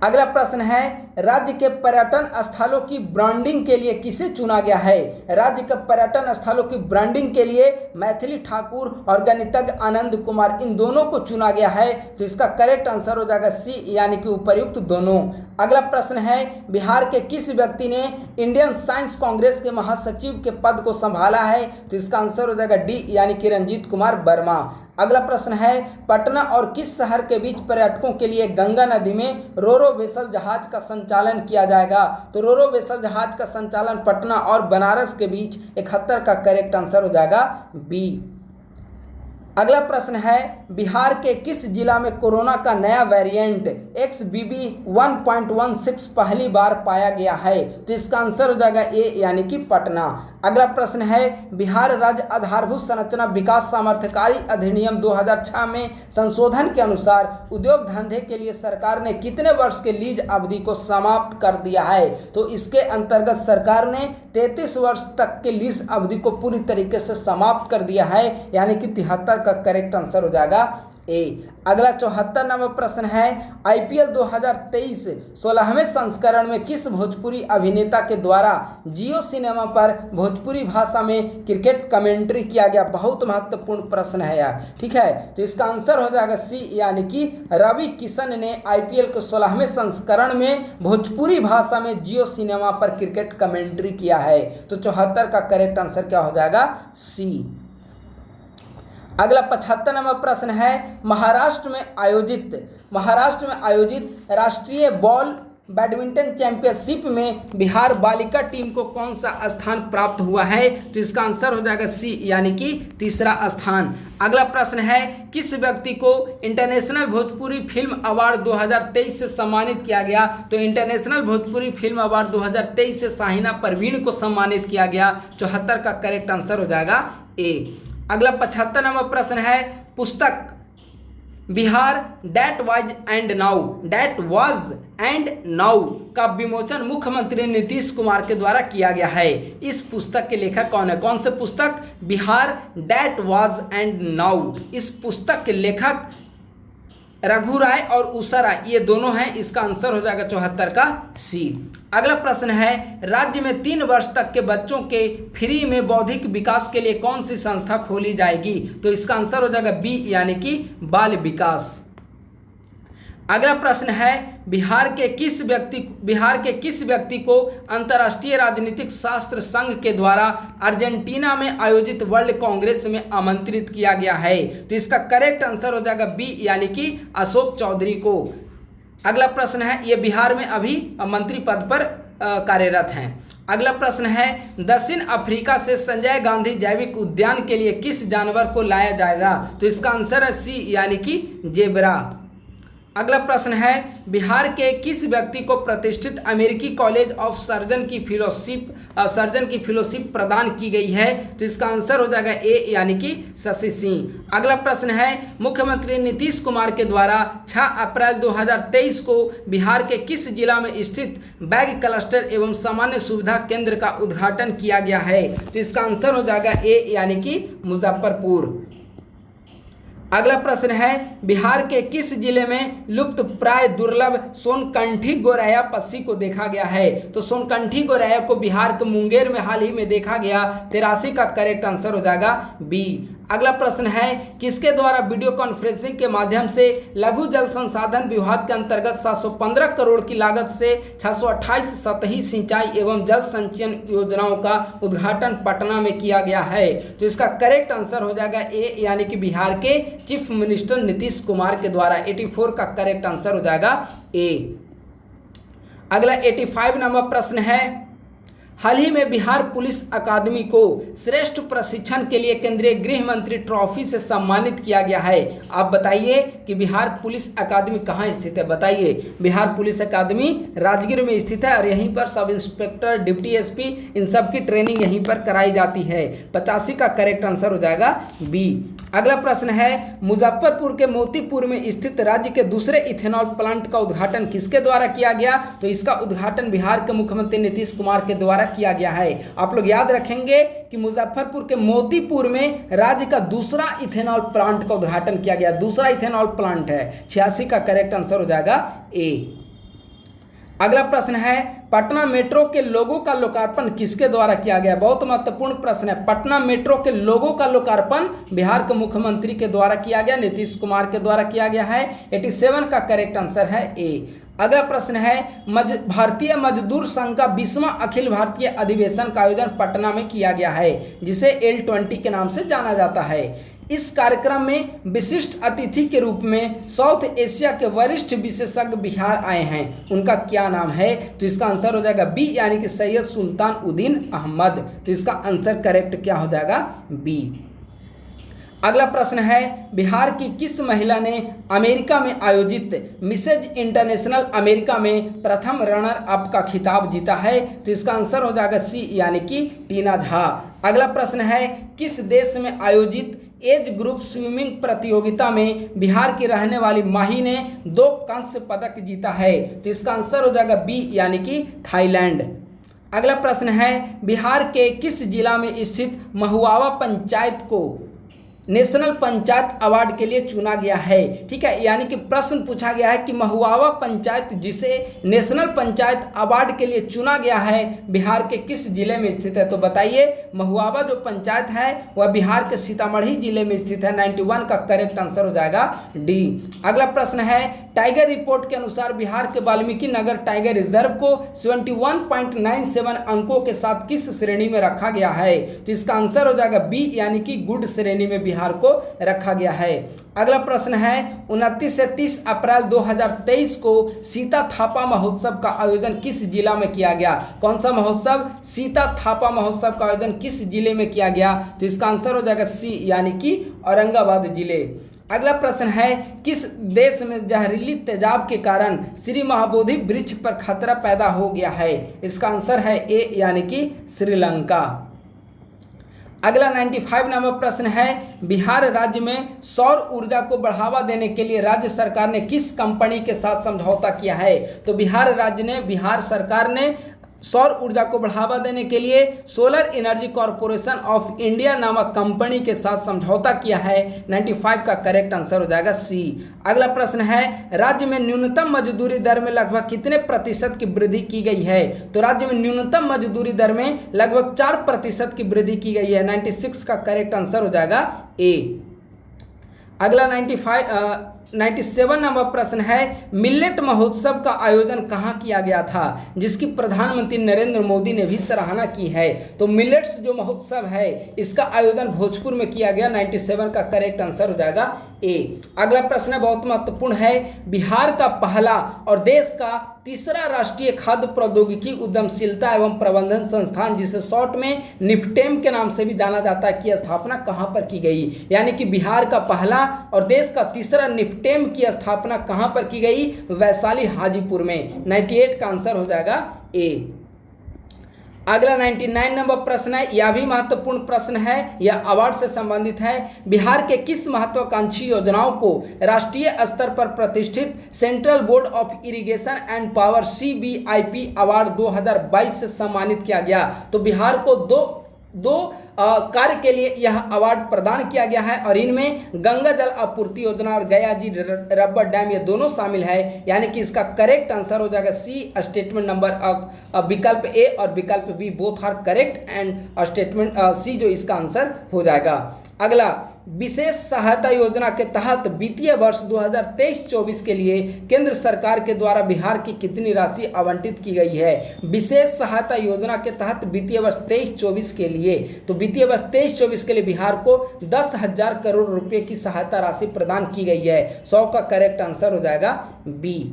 अगला प्रश्न है, राज्य के पर्यटन स्थलों की ब्रांडिंग के लिए किसे चुना गया है? राज्य के पर्यटन स्थलों की ब्रांडिंग के लिए मैथिली ठाकुर और गणितज्ञ आनंद कुमार, इन दोनों को चुना गया है। तो इसका करेक्ट आंसर हो जाएगा सी, यानी कि उपर्युक्त दोनों। अगला प्रश्न है, बिहार के किस व्यक्ति ने इंडियन साइंस कांग्रेस के महासचिव के पद को संभाला है? तो इसका आंसर हो जाएगा डी, यानी कि रंजीत कुमार वर्मा। अगला प्रश्न है, पटना और किस शहर के बीच पर्यटकों के लिए गंगा नदी में रोरो वेसल जहाज का संचालन किया जाएगा? तो रोरो वेसल जहाज का संचालन पटना और बनारस के बीच 71 का करेक्ट आंसर हो जाएगा बी। अगला प्रश्न है, बिहार के किस जिला में कोरोना का नया वेरिएंट XBB 1.16 पहली बार पाया गया है? तो इसका आंसर हो जाएगा ए, यानी कि पटना। अगला प्रश्न है, बिहार राज्य आधारभूत संरचना विकास सामर्थ्यकारी अधिनियम 2006 में संशोधन के अनुसार उद्योग धंधे के लिए सरकार ने कितने वर्ष के लीज अवधि को समाप्त कर दिया है? तो इसके अंतर्गत सरकार ने 33 वर्ष तक के लीज अवधि को पूरी तरीके से समाप्त कर दिया है, यानी कि 73 का करेक्ट आंसर हो जाएगा ए। अगला 74 नंबर प्रश्न है, IPL 2023 16वें संस्करण में किस भोजपुरी अभिनेता के द्वारा जियो सिनेमा पर भोजपुरी भाषा में क्रिकेट कमेंट्री किया गया? बहुत महत्वपूर्ण प्रश्न है यार, ठीक है। तो इसका आंसर हो जाएगा सी, यानी कि रवि किशन ने IPL के 16वें संस्करण में भोजपुरी भाषा में जियो सिनेमा पर क्रिकेट कमेंट्री किया है। तो 74 का करेक्ट आंसर क्या हो जाएगा? सी। अगला 75 नंबर प्रश्न है, महाराष्ट्र में आयोजित राष्ट्रीय बॉल बैडमिंटन चैंपियनशिप में बिहार बालिका टीम को कौन सा स्थान प्राप्त हुआ है? तो इसका आंसर हो जाएगा सी, यानी कि तीसरा स्थान। अगला प्रश्न है, किस व्यक्ति को इंटरनेशनल भोजपुरी फिल्म अवार्ड 2023 से सम्मानित किया गया? तो इंटरनेशनल भोजपुरी फिल्म अवार्ड 2023 से शाहिना परवीन को सम्मानित किया गया। 74 का करेक्ट आंसर हो जाएगा ए। अगला 75 नंबर प्रश्न है, पुस्तक Bihar that was and now का विमोचन मुख्यमंत्री नीतीश कुमार के द्वारा किया गया है। इस पुस्तक के लेखक कौन है? कौन से पुस्तक? Bihar that was and now. इस पुस्तक के लेखक रघु राय और उषा राय, ये दोनों हैं। इसका आंसर हो जाएगा 74 का सी। अगला प्रश्न है, राज्य में 3 वर्ष तक के बच्चों के फ्री में बौद्धिक विकास के लिए कौन सी संस्था खोली जाएगी? तो इसका आंसर हो जाएगा बी, यानी कि बाल विकास। अगला प्रश्न है, बिहार के किस व्यक्ति को अंतर्राष्ट्रीय राजनीतिक शास्त्र संघ के द्वारा अर्जेंटीना में आयोजित वर्ल्ड कांग्रेस में आमंत्रित किया गया है? तो इसका करेक्ट आंसर हो जाएगा बी, यानी कि अशोक चौधरी को। अगला प्रश्न है, ये बिहार में अभी मंत्री पद पर कार्यरत हैं। अगला प्रश्न है, दक्षिण अफ्रीका से संजय गांधी जैविक उद्यान के लिए किस जानवर को लाया जाएगा? तो इसका आंसर है सी, यानी कि जेब्रा। अगला प्रश्न है, बिहार के किस व्यक्ति को प्रतिष्ठित अमेरिकी कॉलेज ऑफ सर्जन की फेलोशिप प्रदान की गई है? तो इसका आंसर हो जाएगा ए, यानी कि शशि सिंह। अगला प्रश्न है, मुख्यमंत्री नीतीश कुमार के द्वारा 6 अप्रैल 2023 को बिहार के किस जिला में स्थित बैग क्लस्टर एवं सामान्य सुविधा केंद्र का उद्घाटन किया गया है? तो इसका आंसर हो जाएगा ए, यानी कि मुजफ्फरपुर। अगला प्रश्न है, बिहार के किस जिले में लुप्त प्राय दुर्लभ सोनकंठी गोरैया पक्षी को देखा गया है? तो सोनकंठी गोरैया को बिहार के मुंगेर में हाल ही में देखा गया। 83 का करेक्ट आंसर हो जाएगा बी। अगला प्रश्न है, किसके द्वारा वीडियो कॉन्फ्रेंसिंग के माध्यम से लघु जल संसाधन विभाग के अंतर्गत 715 करोड़ की लागत से 628 सतही सिंचाई एवं जल संचयन योजनाओं का उद्घाटन पटना में किया गया है? तो इसका करेक्ट आंसर हो जाएगा ए, यानी कि बिहार के चीफ मिनिस्टर नीतीश कुमार के द्वारा। 84 का करेक्ट आंसर हो जाएगा ए। अगला 85 नंबर प्रश्न है, हाल ही में बिहार पुलिस अकादमी को श्रेष्ठ प्रशिक्षण के लिए केंद्रीय गृह मंत्री ट्रॉफी से सम्मानित किया गया है। आप बताइए कि बिहार पुलिस अकादमी कहाँ स्थित है? बताइए। बिहार पुलिस अकादमी राजगीर में स्थित है और यहीं पर सब इंस्पेक्टर, डिप्टी एसपी, इन सब की ट्रेनिंग यहीं पर कराई जाती है। 85 का करेक्ट आंसर हो जाएगा बी। अगला प्रश्न है, मुजफ्फरपुर के मोतीपुर में स्थित राज्य के दूसरे इथेनॉल प्लांट का उद्घाटन किसके द्वारा किया गया? तो इसका उद्घाटन बिहार के मुख्यमंत्री नीतीश कुमार के द्वारा किया गया है। आप लोग याद रखेंगे कि मुजफ्फरपुर के मोतीपुर में राज्य का दूसरा इथेनॉल प्लांट का उद्घाटन किया गया। दूसरा इथेनॉल प्लांट है। 86 का करेक्ट आंसर हो जाएगा ए। अगला प्रश्न है पटना मेट्रो के लोगो का लोकार्पण किसके द्वारा किया गया। बहुत महत्वपूर्ण प्रश्न है। पटना मेट्रो के लोगो का लोकार्पण बिहार के मुख्यमंत्री के द्वारा किया गया, नीतीश कुमार के द्वारा किया गया है। 87 का करेक्ट आंसर है ए। अगला प्रश्न है भारतीय मजदूर संघ का 20वां अखिल भारतीय अधिवेशन का आयोजन पटना में किया गया है, जिसे L20 के नाम से जाना जाता है। इस कार्यक्रम में विशिष्ट अतिथि के रूप में साउथ एशिया के वरिष्ठ विशेषज्ञ बिहार आए हैं, उनका क्या नाम है। तो इसका आंसर हो जाएगा बी, यानी कि सैयद सुल्तान उद्दीन अहमद। तो इसका आंसर करेक्ट क्या हो जाएगा, बी। अगला प्रश्न है बिहार की किस महिला ने अमेरिका में आयोजित मिसेज इंटरनेशनल अमेरिका में प्रथम रनर अप का खिताब जीता है। तो इसका आंसर हो जाएगा सी, यानी कि टीना झा। अगला प्रश्न है किस देश में आयोजित एज ग्रुप स्विमिंग प्रतियोगिता में बिहार की रहने वाली माही ने 2 कांस्य पदक जीता है। तो इसका आंसर हो जाएगा बी, यानी कि थाईलैंड। अगला प्रश्न है बिहार के किस जिला में स्थित महुआवा पंचायत को नेशनल पंचायत अवार्ड के लिए चुना गया है। ठीक है, यानी कि प्रश्न पूछा गया है कि महुआवा पंचायत जिसे नेशनल पंचायत अवार्ड के लिए चुना गया है बिहार के किस जिले में स्थित है। तो बताइए, महुआवा जो पंचायत है वह बिहार के सीतामढ़ी जिले में स्थित है। 91 का करेक्ट आंसर हो जाएगा डी। अगला प्रश्न है टाइगर रिपोर्ट के अनुसार बिहार के वाल्मीकि नगर टाइगर रिजर्व को 71.97 अंकों के साथ किस श्रेणी में रखा गया है। तो इसका आंसर हो जाएगा बी, यानी कि गुड श्रेणी में बिहार को रखा गया है। अगला प्रश्न है 29 से 30 अप्रैल 2023 को सीता थापा महोत्सव का आयोजन किस जिला में किया गया। कौन सा महोत्सव, सीता थापा महोत्सव का आयोजन किस जिले में किया गया। तो इसका आंसर हो जाएगा सी, यानी कि औरंगाबाद जिले। अगला प्रश्न है किस देश में जहरीली तेजाब के कारण श्री महाबोधि वृक्ष पर खतरा पैदा हो गया है। इसका आंसर है ए, यानी कि श्रीलंका। अगला 95 नंबर प्रश्न है बिहार राज्य में सौर ऊर्जा को बढ़ावा देने के लिए राज्य सरकार ने किस कंपनी के साथ समझौता किया है। तो बिहार सरकार ने सौर ऊर्जा को बढ़ावा देने के लिए solar energy corporation of India नामक कंपनी के साथ समझौता किया है। 95 का करेक्ट आंसर हो जाएगा सी। अगला प्रश्न है राज्य में न्यूनतम मजदूरी दर में लगभग कितने प्रतिशत की वृद्धि की गई है। तो राज्य में न्यूनतम मजदूरी दर में लगभग 4% की वृद्धि की गई है। 96 का करेक्ट आंसर हो जाएगा ए। अगला 97 नंबर प्रश्न है मिलेट महोत्सव का आयोजन कहाँ किया गया था, जिसकी प्रधानमंत्री नरेंद्र मोदी ने भी सराहना की है। तो मिलेट्स जो महोत्सव है इसका आयोजन भोजपुर में किया गया। 97 का करेक्ट आंसर हो जाएगा ए। अगला प्रश्न बहुत महत्वपूर्ण है बिहार का पहला और देश का तीसरा राष्ट्रीय खाद्य प्रौद्योगिकी उद्यमशीलता एवं प्रबंधन संस्थान, जिसे शॉर्ट में निफ्टेम के नाम से भी जाना जाता है, की स्थापना कहाँ पर की गई। यानी कि बिहार का पहला और देश का तीसरा निफ्टेम की स्थापना कहाँ पर की गई, वैशाली हाजीपुर में। 98 का आंसर हो जाएगा ए। अगला 99 नंबर प्रश्न है, यह भी महत्वपूर्ण प्रश्न है, यह अवार्ड से संबंधित है। बिहार के किस महत्वाकांक्षी योजनाओं को राष्ट्रीय स्तर पर प्रतिष्ठित central board of irrigation and power CBIP award 2022 से सम्मानित किया गया। तो बिहार को दो कार्य के लिए यह अवार्ड प्रदान किया गया है और इनमें गंगा जल आपूर्ति योजना और गयाजी रबर डैम ये दोनों शामिल है। यानी कि इसका करेक्ट आंसर हो जाएगा सी। स्टेटमेंट नंबर विकल्प ए और विकल्प B both are correct and statement C जो इसका आंसर हो जाएगा। अगला विशेष सहायता योजना के तहत वित्तीय वर्ष 2023-24 के लिए केंद्र सरकार के द्वारा बिहार की कितनी राशि आवंटित की गई है। विशेष सहायता योजना के तहत वित्तीय वर्ष 23-24 के लिए, तो वित्तीय वर्ष 23-24 के लिए बिहार को 10,000 करोड़ रुपए की सहायता राशि प्रदान की गई है। 100 का करेक्ट आंसर हो जाएगा बी।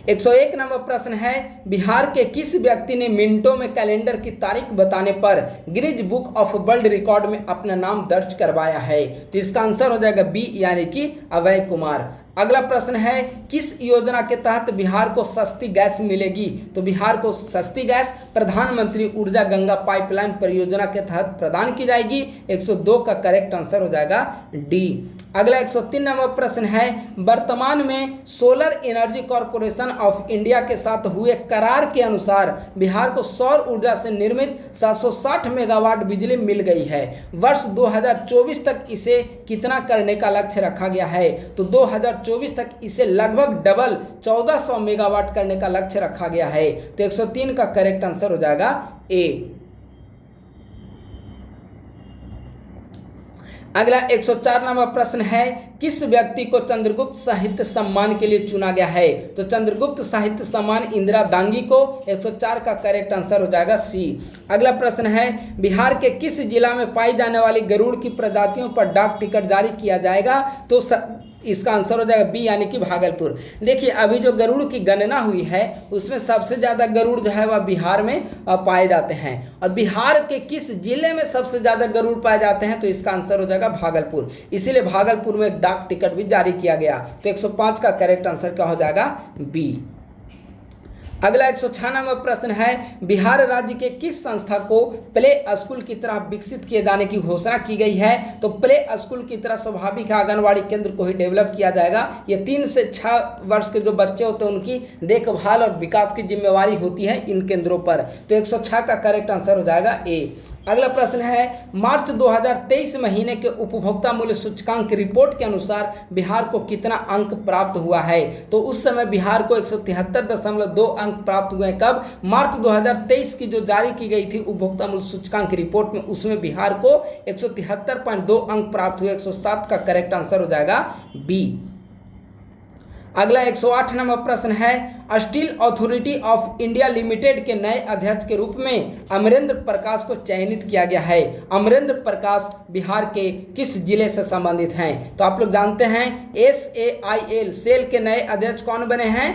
101 नंबर प्रश्न है बिहार के किस व्यक्ति ने मिनटों में कैलेंडर की तारीख बताने पर Guinness book of world record में अपना नाम दर्ज करवाया है। तो इसका आंसर हो जाएगा बी, यानी कि अभय कुमार। अगला प्रश्न है किस योजना के तहत बिहार को सस्ती गैस मिलेगी। तो बिहार को सस्ती गैस प्रधानमंत्री ऊर्जा गंगा पाइपलाइन परियोजना के तहत प्रदान की जाएगी। 102 का करेक्ट आंसर हो जाएगा डी। अगला 103 नंबर प्रश्न है, वर्तमान में solar energy corporation of India के साथ हुए करार के अनुसार बिहार को सौर ऊर्जा से निर्मित 760 मेगावाट बिजली मिल गई है। वर्ष 2024 तक इसे कितना करने का लक्ष्य रखा गया है? तो 2024 तक इसे लगभग डबल 1400 मेगावाट करने का लक्ष्य रखा गया है। तो 103 का करेक्ट आंसर हो जाएगा ए। अगला 104 नंबर प्रश्न है, किस व्यक्ति को चंद्रगुप्त साहित्य सम्मान के लिए चुना गया है? तो चंद्रगुप्त साहित्य सम्मान इंदिरा दांगी को। 104 का करेक्ट आंसर हो जाएगा सी। अगला प्रश्न है, बिहार के किस जिला में पाई जाने वाली गरुड़ की प्रजातियों पर डाक टिकट जारी किया जाएगा? तो इसका आंसर हो जाएगा बी यानी कि भागलपुर। देखिए अभी जो गरुड़ की गणना हुई है उसमें सबसे ज़्यादा गरुड़ जो है वह बिहार में पाए जाते हैं। और बिहार के किस जिले में सबसे ज़्यादा गरुड़ पाए जाते हैं? तो इसका आंसर हो जाएगा भागलपुर। इसीलिए भागलपुर में डाक टिकट भी जारी किया गया। तो 105 का करेक्ट आंसर क्या हो जाएगा? बी। अगला 106 नंबर प्रश्न है, बिहार राज्य के किस संस्था को प्ले स्कूल की तरह विकसित किए जाने की घोषणा की गई है? तो प्ले स्कूल की तरह स्वाभाविक आंगनवाड़ी केंद्र को ही डेवलप किया जाएगा। ये 3 से 6 वर्ष के जो बच्चे होते हैं उनकी देखभाल और विकास की जिम्मेवारी होती है इन केंद्रों पर। तो 106 का करेक्ट आंसर हो जाएगा ए। अगला प्रश्न है, मार्च 2023 महीने के उपभोक्ता मूल्य सूचकांक रिपोर्ट के अनुसार बिहार को कितना अंक प्राप्त हुआ है? तो उस समय बिहार को 173.2 अंक प्राप्त हुए। कब? मार्च 2023 की जो जारी की गई थी उपभोक्ता मूल्य सूचकांक रिपोर्ट में, उसमें बिहार को 173.2 अंक प्राप्त हुए। 107 का करेक्ट आंसर हो जाएगा बी। अगला 108 नंबर प्रश्न है, steel authority of India limited के नए अध्यक्ष के रूप में अमरेंद्र प्रकाश को चयनित किया गया है। अमरेंद्र प्रकाश बिहार के किस जिले से संबंधित हैं? तो आप लोग जानते हैं SAIL सेल के नए अध्यक्ष कौन बने हैं?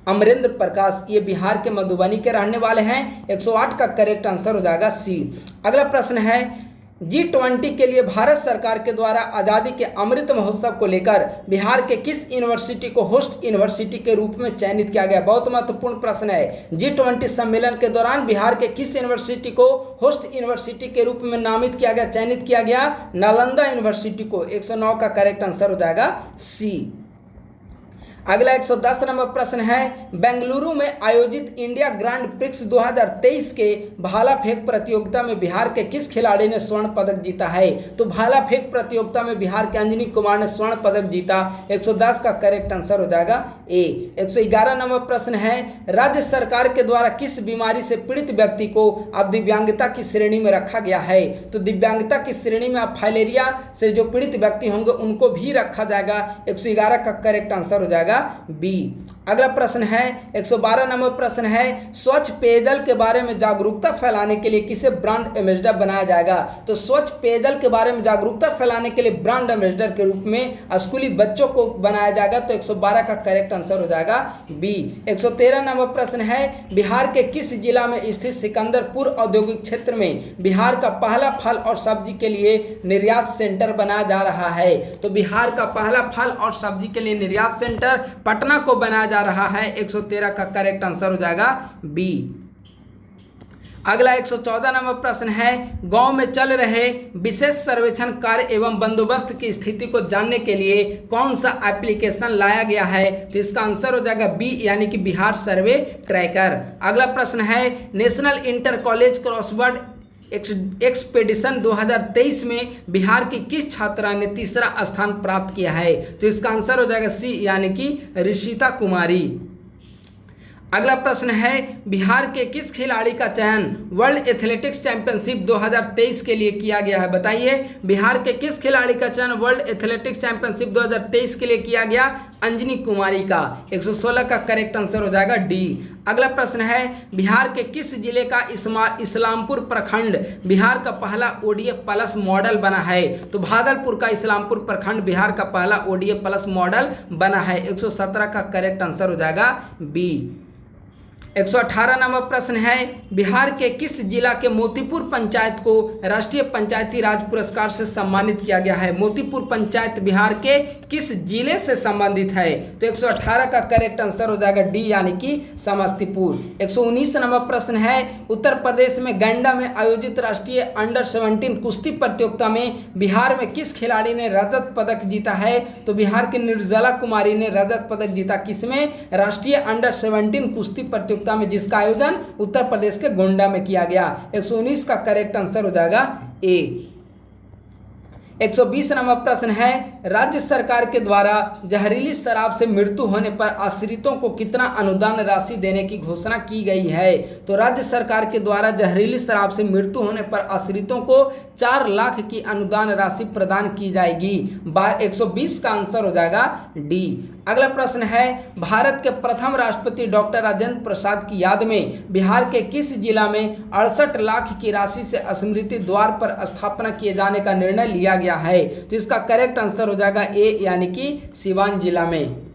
अमरेंद्र प्रकाश। ये बिहार के मधुबनी के रहने वाले हैं। 108 का करेक्ट आंसर हो जाएगा सी। अगला प्रश्न है, G20 के लिए भारत सरकार के द्वारा आज़ादी के अमृत महोत्सव को लेकर बिहार के किस यूनिवर्सिटी को होस्ट यूनिवर्सिटी के रूप में चयनित किया गया? बहुत महत्वपूर्ण प्रश्न है। G20 सम्मेलन के दौरान बिहार के किस यूनिवर्सिटी को होस्ट यूनिवर्सिटी के रूप में नामित किया गया, चयनित किया गया? नालंदा यूनिवर्सिटी को। 109 का करेक्ट आंसर हो जाएगा सी। अगला 110 नंबर प्रश्न है, बेंगलुरु में आयोजित इंडिया ग्रैंड प्रिक्स 2023 के भाला फेंक प्रतियोगिता में बिहार के किस खिलाड़ी ने स्वर्ण पदक जीता है? तो भाला फेंक प्रतियोगिता में बिहार के अंजनी कुमार ने स्वर्ण पदक जीता। 110 का करेक्ट आंसर हो जाएगा ए। 111 नंबर प्रश्न है, राज्य सरकार के द्वारा किस बीमारी से पीड़ित व्यक्ति को अब दिव्यांगता की श्रेणी में रखा गया है? तो दिव्यांगता की श्रेणी में अब फाइलेरिया से जो पीड़ित व्यक्ति होंगे उनको भी रखा जाएगा। 111 का करेक्ट आंसर हो जाएगा बी। अगला प्रश्न है 112 नंबर प्रश्न है, स्वच्छ पेयजल के बारे में जागरूकता फैलाने के लिए किसे ब्रांड एम्बेसडर बनाया जाएगा? तो स्वच्छ पेयजल के बारे में जागरूकता फैलाने के लिए ब्रांड एम्बेसडर के रूप में स्कूली बच्चों को बनाया जाएगा। तो 112 का करेक्ट आंसर हो जाएगा बी। 113 नंबर प्रश्न है, बिहार के किस जिला में स्थित सिकंदरपुर औद्योगिक क्षेत्र में बिहार का पहला फल और सब्जी के लिए निर्यात सेंटर बनाया जा रहा है? तो बिहार का पहला फल और सब्जी के लिए निर्यात सेंटर पटना को बनाया जा रहा है। 113 का करेक्ट आंसर हो जाएगा बी। अगला 114 नंबर प्रश्न है, गांव में चल रहे विशेष सर्वेक्षण कार्य एवं बंदोबस्त की स्थिति को जानने के लिए कौन सा एप्लीकेशन लाया गया है? तो इसका आंसर हो जाएगा बी यानी कि बिहार सर्वे ट्रैकर। अगला प्रश्न है, national inter college crossword expedition 2023 में बिहार की किस छात्रा ने तीसरा स्थान प्राप्त किया है? तो इसका आंसर हो जाएगा सी यानी कि ऋषिता कुमारी। अगला प्रश्न है, बिहार के किस खिलाड़ी का चयन वर्ल्ड एथलेटिक्स चैंपियनशिप 2023 के लिए किया गया है? बताइए, बिहार के किस खिलाड़ी का चयन वर्ल्ड एथलेटिक्स चैंपियनशिप 2023 के लिए किया गया? अंजनी कुमारी का। 116 का करेक्ट आंसर हो जाएगा डी। अगला प्रश्न है, बिहार के किस जिले का इस्लामपुर प्रखंड बिहार का पहला ODF प्लस मॉडल बना है? तो भागलपुर का इस्लामपुर प्रखंड बिहार का पहला ODF प्लस मॉडल बना है। 117 का करेक्ट आंसर हो जाएगा बी। 118 नंबर प्रश्न है, बिहार के किस जिला के मोतीपुर पंचायत को राष्ट्रीय पंचायती राज पुरस्कार से सम्मानित किया गया है? मोतीपुर पंचायत बिहार के किस जिले से संबंधित है? तो 118 का करेक्ट आंसर हो जाएगा डी यानी कि समस्तीपुर। 119 नंबर प्रश्न है, उत्तर प्रदेश में गैंडा में आयोजित राष्ट्रीय अंडर 17 कुश्ती प्रतियोगिता में बिहार में किस खिलाड़ी ने रजत पदक जीता है? तो बिहार की निर्जला कुमारी ने रजत पदक जीता। किसमें? राष्ट्रीय अंडर 17 कुश्ती प्रतियोगिता में, जिसका आयोजन उत्तर प्रदेश के गोंडा में किया गया। 119 का करेक्ट आंसर हो जाएगा ए। 120 नंबर प्रश्न है, राज्य सरकार के द्वारा जहरीली शराब से मृत्यु होने पर आश्रितों को कितना अनुदान राशि देने की घोषणा की गई है? तो राज्य सरकार के द्वारा जहरीली शराब से मृत्यु होने पर आश्रितों को 4 लाख की अनुदान राशि प्रदान की जाएगी। 120 का आंसर हो जाएगा डी। अगला प्रश्न है, भारत के प्रथम राष्ट्रपति डॉक्टर राजेंद्र प्रसाद की याद में बिहार के किस जिला में 68 लाख की राशि से स्मृति द्वार पर स्थापना किए जाने का निर्णय लिया गया है? तो इसका करेक्ट आंसर हो जाएगा ए यानी कि सिवान जिला में।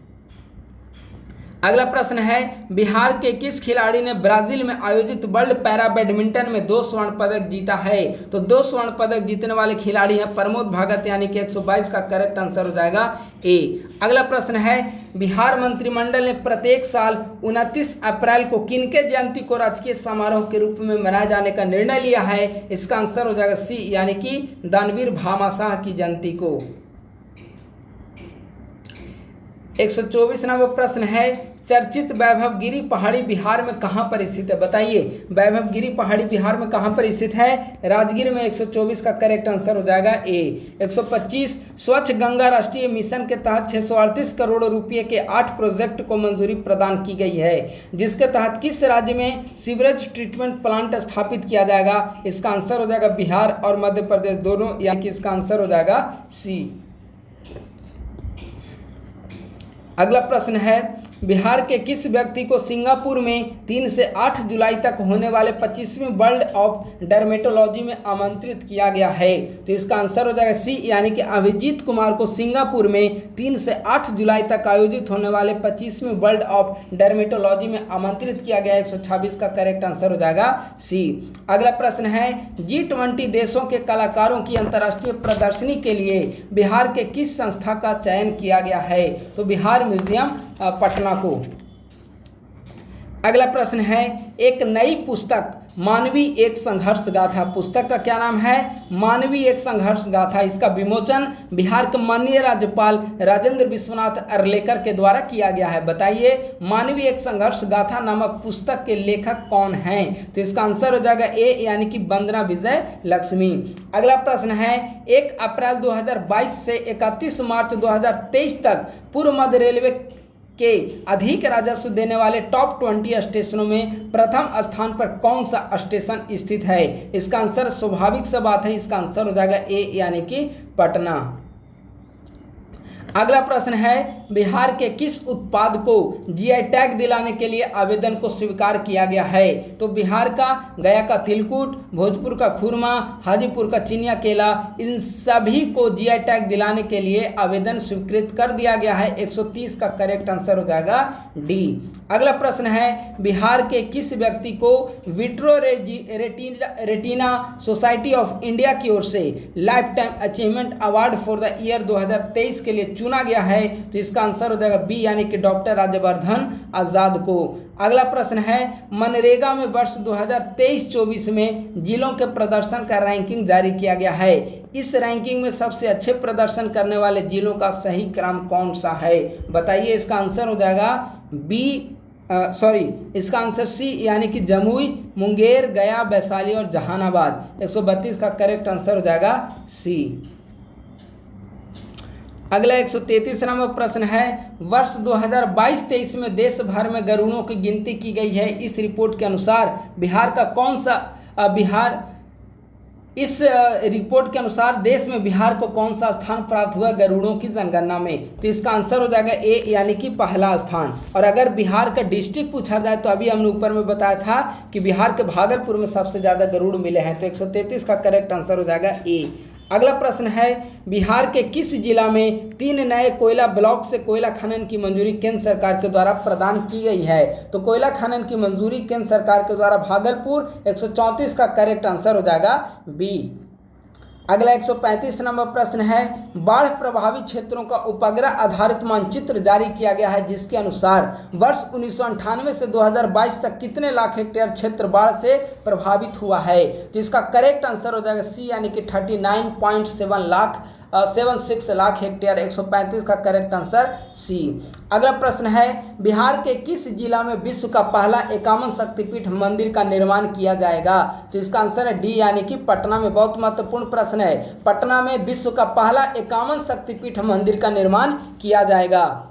अगला प्रश्न है, बिहार के किस खिलाड़ी ने ब्राजील में आयोजित वर्ल्ड पैरा बैडमिंटन में 2 स्वर्ण पदक जीता है? तो 2 स्वर्ण पदक जीतने वाले खिलाड़ी हैं प्रमोद भगत यानी कि 122 का करेक्ट आंसर हो जाएगा ए। अगला प्रश्न है, बिहार मंत्रिमंडल ने प्रत्येक साल 29 अप्रैल को किनके जयंती को राजकीय समारोह के रूप में मनाए जाने का निर्णय लिया है? इसका आंसर हो जाएगा सी यानी कि दानवीर भामाशाह की जयंती को। 124 नंबर प्रश्न है, चर्चित वैभव गिरी पहाड़ी बिहार में कहाँ पर स्थित है? बताइए, वैभव गिरी पहाड़ी बिहार में कहाँ पर स्थित है? राजगीर में। 124 का करेक्ट आंसर हो जाएगा ए। 125 स्वच्छ गंगा राष्ट्रीय मिशन के तहत 638 करोड़ रुपए के 8 प्रोजेक्ट को मंजूरी प्रदान की गई है, जिसके तहत किस राज्य में सीवरेज ट्रीटमेंट प्लांट स्थापित किया जाएगा? इसका आंसर हो जाएगा बिहार और मध्य प्रदेश दोनों, यानी कि इसका आंसर हो जाएगा सी। अगला प्रश्न है, बिहार के किस व्यक्ति को सिंगापुर में 3 से 8 जुलाई तक होने वाले 25वीं वर्ल्ड ऑफ डर्मेटोलॉजी में आमंत्रित किया गया है? तो इसका आंसर हो जाएगा सी यानी कि अभिजीत कुमार को सिंगापुर में 3 से 8 जुलाई तक आयोजित होने वाले 25वीं वर्ल्ड ऑफ डर्मेटोलॉजी में आमंत्रित किया गया। 126 का करेक्ट आंसर हो जाएगा सी। अगला प्रश्न है, G20 देशों के कलाकारों की अंतर्राष्ट्रीय प्रदर्शनी के लिए बिहार के किस संस्था का चयन किया गया है? तो बिहार म्यूजियम पटना को। अगला प्रश्न है, एक नई पुस्तक मानवीय एक संघर्ष गाथा, पुस्तक का क्या नाम है? मानवीय एक संघर्ष गाथा। इसका विमोचन बिहार के माननीय राज्यपाल राजेंद्र विश्वनाथ अर्लेकर के द्वारा किया गया है। बताइए, मानवीय एक संघर्ष गाथा नामक पुस्तक के लेखक कौन हैं? तो इसका आंसर हो जाएगा ए यानी कि वंदना विजय लक्ष्मी। अगला प्रश्न है, 1 अप्रैल 2022 से 31 मार्च 2023 तक पूर्व मध्य रेलवे के अधिक राजस्व देने वाले टॉप 20 स्टेशनों में प्रथम स्थान पर कौन सा स्टेशन स्थित है? इसका आंसर स्वाभाविक सा बात है, इसका आंसर हो जाएगा ए यानी कि पटना। अगला प्रश्न है, बिहार के किस उत्पाद को जीआई टैग दिलाने के लिए आवेदन को स्वीकार किया गया है? तो बिहार का गया का तिलकुट, भोजपुर का खुरमा, हाजीपुर का चिनिया केला, इन सभी को जीआई टैग दिलाने के लिए आवेदन स्वीकृत कर दिया गया है। 130 का करेक्ट आंसर हो जाएगा डी। अगला प्रश्न है, बिहार के किस व्यक्ति को vitro retina society of India की ओर से life time achievement award for the year 2023 के लिए चुना गया है? तो इसका आंसर हो जाएगा बी यानी कि डॉक्टर राज्यवर्धन आजाद को। अगला प्रश्न है, मनरेगा में वर्ष 2023-24 में जिलों के प्रदर्शन का रैंकिंग जारी किया गया है। इस रैंकिंग में सबसे अच्छे प्रदर्शन करने वाले जिलों का सही क्रम कौन सा है? बताइए, इसका आंसर हो जाएगा इसका आंसर सी यानी कि जमुई, मुंगेर, गया, वैशाली और जहानाबाद। 132 का करेक्ट आंसर हो जाएगा सी। अगला 133 नंबर प्रश्न है, वर्ष 2022-23 में देश भर में गरुड़ों की गिनती की गई है। इस रिपोर्ट के अनुसार इस रिपोर्ट के अनुसार देश में बिहार को कौन सा स्थान प्राप्त हुआ गरुड़ों की जनगणना में? तो इसका आंसर हो जाएगा ए यानी कि पहला स्थान। और अगर बिहार का डिस्ट्रिक्ट पूछा जाए तो अभी हमने ऊपर में बताया था कि बिहार के भागलपुर में सबसे ज़्यादा गरुड़ मिले हैं। तो 133 का करेक्ट आंसर हो जाएगा ए। अगला प्रश्न है, बिहार के किस जिला में 3 नए कोयला ब्लॉक से कोयला खनन की मंजूरी केंद्र सरकार के द्वारा प्रदान की गई है? तो कोयला खनन की मंजूरी केंद्र सरकार के द्वारा भागलपुर, 134 का करेक्ट आंसर हो जाएगा बी। अगला 135 नंबर प्रश्न है, बाढ़ प्रभावित क्षेत्रों का उपग्रह आधारित मानचित्र जारी किया गया है, जिसके अनुसार वर्ष 1998 से 2022 तक कितने लाख हेक्टेयर क्षेत्र बाढ़ से प्रभावित हुआ है? तो इसका करेक्ट आंसर हो जाएगा सी, यानी कि 76 लाख हेक्टेयर। 135 का करेक्ट आंसर सी। अगला प्रश्न है, बिहार के किस जिला में विश्व का पहला 51 शक्तिपीठ मंदिर का निर्माण किया जाएगा? तो इसका आंसर है डी, यानी कि पटना में। बहुत महत्वपूर्ण प्रश्न है, पटना में विश्व का पहला 51 शक्तिपीठ मंदिर का निर्माण किया जाएगा।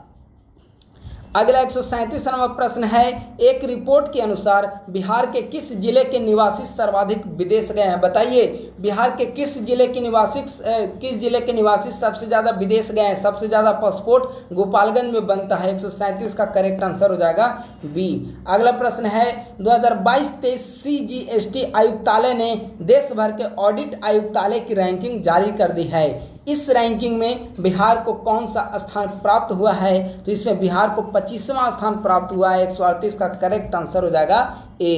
अगला 137 नंबर प्रश्न है, एक रिपोर्ट के अनुसार बिहार के किस जिले के निवासी सर्वाधिक विदेश गए हैं? बताइए, बिहार के किस जिले के निवासी सबसे ज़्यादा विदेश गए हैं? सबसे ज़्यादा पासपोर्ट गोपालगंज में बनता है। 137 का करेक्ट आंसर हो जाएगा बी। अगला प्रश्न है, 2022-23 CGST आयुक्तालय ने देश भर के ऑडिट आयुक्तालय की रैंकिंग जारी कर दी है। इस रैंकिंग में बिहार को कौन सा स्थान प्राप्त हुआ है? तो इसमें बिहार को 25वां स्थान प्राप्त हुआ है। 138 का करेक्ट आंसर हो जाएगा ए।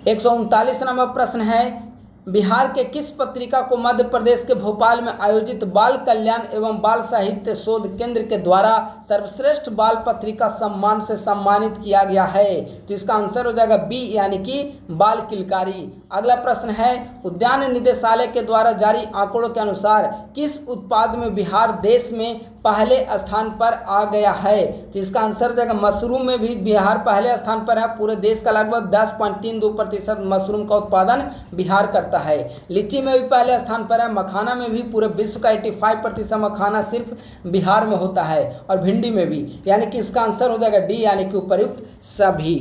139 नंबर प्रश्न है, बिहार के किस पत्रिका को मध्य प्रदेश के भोपाल में आयोजित बाल कल्याण एवं बाल साहित्य शोध केंद्र के द्वारा सर्वश्रेष्ठ बाल पत्रिका सम्मान से सम्मानित किया गया है? तो इसका आंसर हो जाएगा बी, यानी कि बाल किलकारी। अगला प्रश्न है, उद्यान निदेशालय के द्वारा जारी आंकड़ों के अनुसार किस उत्पाद में बिहार देश में पहले स्थान पर आ गया है? तो इसका आंसर हो जाएगा मशरूम में भी बिहार पहले स्थान पर है। पूरे देश का लगभग 10.32% मशरूम का उत्पादन बिहार करता है। लीची में भी पहले स्थान पर है। मखाना में भी पूरे विश्व का 85% मखाना सिर्फ बिहार में होता है, और भिंडी में भी, यानी कि इसका आंसर हो जाएगा डी, यानी कि उपर्युक्त सभी।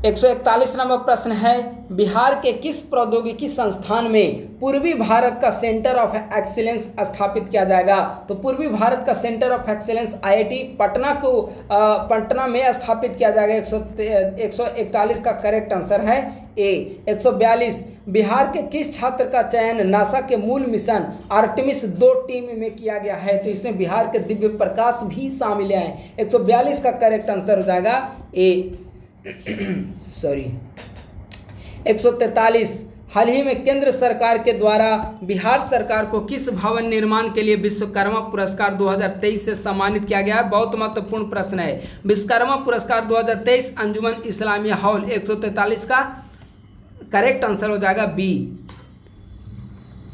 141 नंबर प्रश्न है, बिहार के किस प्रौद्योगिकी संस्थान में पूर्वी भारत का सेंटर ऑफ एक्सीलेंस स्थापित किया जाएगा? तो पूर्वी भारत का centre of excellence IIT Patna में स्थापित किया जाएगा। 141 का करेक्ट आंसर है ए। 142, बिहार के किस छात्र का चयन नासा के मूल मिशन आर्टेमिस 2 टीम में किया गया है? तो इसमें बिहार के दिव्य प्रकाश भी शामिल हैं। 142 का करेक्ट आंसर हो जाएगा ए। 143, हाल ही में केंद्र सरकार के द्वारा बिहार सरकार को किस भवन निर्माण के लिए विश्वकर्मा पुरस्कार 2023 से सम्मानित किया गया है? बहुत महत्वपूर्ण प्रश्न है। विश्वकर्मा पुरस्कार 2023 अंजुमन इस्लामिया हॉल। 143 का करेक्ट आंसर हो जाएगा बी।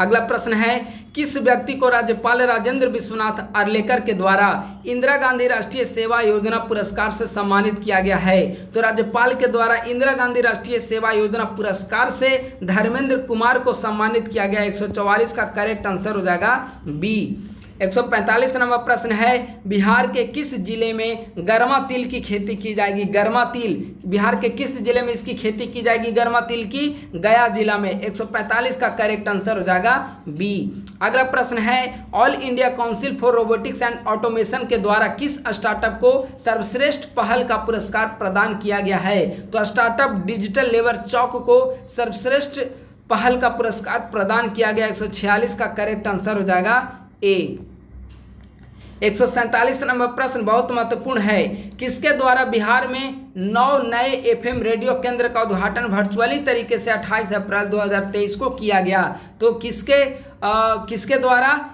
अगला प्रश्न है, किस व्यक्ति को राज्यपाल राजेंद्र विश्वनाथ अर्लेकर के द्वारा इंदिरा गांधी राष्ट्रीय सेवा योजना पुरस्कार से सम्मानित किया गया है? तो राज्यपाल के द्वारा इंदिरा गांधी राष्ट्रीय सेवा योजना पुरस्कार से धर्मेंद्र कुमार को सम्मानित किया गया। 144 का करेक्ट आंसर हो जाएगा बी। 145 नंबर प्रश्न है, बिहार के किस जिले में गर्मा तिल की खेती की जाएगी? गर्मा तिल, बिहार के किस जिले में इसकी खेती की जाएगी गर्मा तिल की? गया जिला में। 145 का करेक्ट आंसर हो जाएगा बी। अगला प्रश्न है, all India council for robotics and automation के द्वारा किस स्टार्टअप को सर्वश्रेष्ठ पहल का पुरस्कार प्रदान किया गया है? तो स्टार्टअप डिजिटल लेबर चौक को सर्वश्रेष्ठ पहल का पुरस्कार प्रदान किया गया। 146 का करेक्ट आंसर हो जाएगा ए। 147 नंबर प्रश्न बहुत महत्वपूर्ण है, किसके द्वारा बिहार में 9 नए FM रेडियो केंद्र का उद्घाटन वर्चुअली तरीके से 28 अप्रैल 2023 को किया गया? तो किसके द्वारा?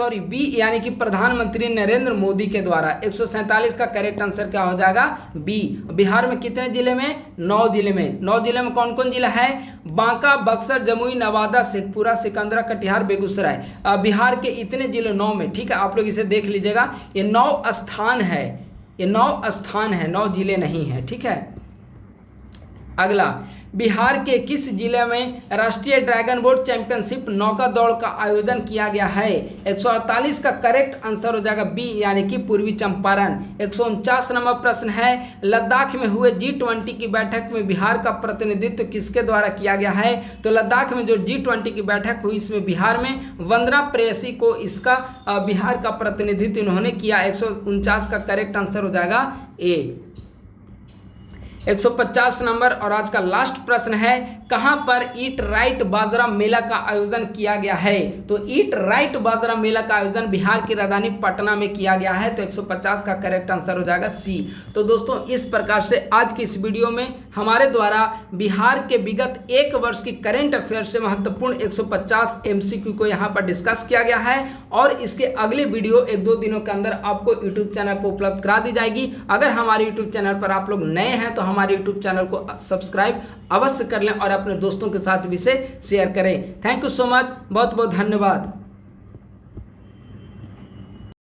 बी, यानी कि प्रधानमंत्री नरेंद्र मोदी के द्वारा। 147 का करेक्ट आंसर क्या हो जाएगा? बी। बिहार में कितने जिले में? 9 जिले में। 9 जिले में कौन कौन जिला है? बांका, बक्सर, जमुई, नवादा, शेखपुरा, सिकंदरा, कटिहार, बेगूसराय। बिहार के इतने जिले 9 में, ठीक है, आप लोग इसे देख लीजिएगा। ये 9 स्थान है, ये 9 स्थान है, 9 जिले नहीं है, ठीक है। अगला, बिहार के किस जिले में राष्ट्रीय ड्रैगन बोट चैंपियनशिप नौका दौड़ का आयोजन किया गया है? 148 का करेक्ट आंसर हो जाएगा बी, यानी कि पूर्वी चंपारण। 149 नंबर प्रश्न है, लद्दाख में हुए G20 की बैठक में बिहार का प्रतिनिधित्व किसके द्वारा किया गया है? तो लद्दाख में जो G20 की बैठक हुई, इसमें बिहार में वंदना प्रेयसी को इसका बिहार का प्रतिनिधित्व इन्होंने किया। 149 का करेक्ट आंसर हो जाएगा ए। 150 नंबर। और आज का लास्ट प्रश्न है, कहां पर ईट राइट बाजरा मेला का आयोजन किया गया है? तो ईट राइट बाजरा मेला का आयोजन बिहार की राजधानी पटना में किया गया है। तो 150 का करेक्ट आंसर हो जाएगा सी। तो दोस्तों इस प्रकार से आज की इस वीडियो में हमारे द्वारा बिहार के विगत एक वर्ष की करेंट अफेयर से महत्वपूर्ण 150 एमसीक्यू को यहां पर डिस्कस किया गया है और इसके अगले वीडियो 1-2 दिनों के अंदर आपको यूट्यूब चैनल पर उपलब्ध करा दी जाएगी। अगर हमारे यूट्यूब चैनल पर आप लोग नए हैं तो हमारे यूट्यूब चैनल को सब्सक्राइब अवश्य कर लें और अपने दोस्तों के साथ भी इसे शेयर करें। थैंक यू सो मच, बहुत बहुत धन्यवाद।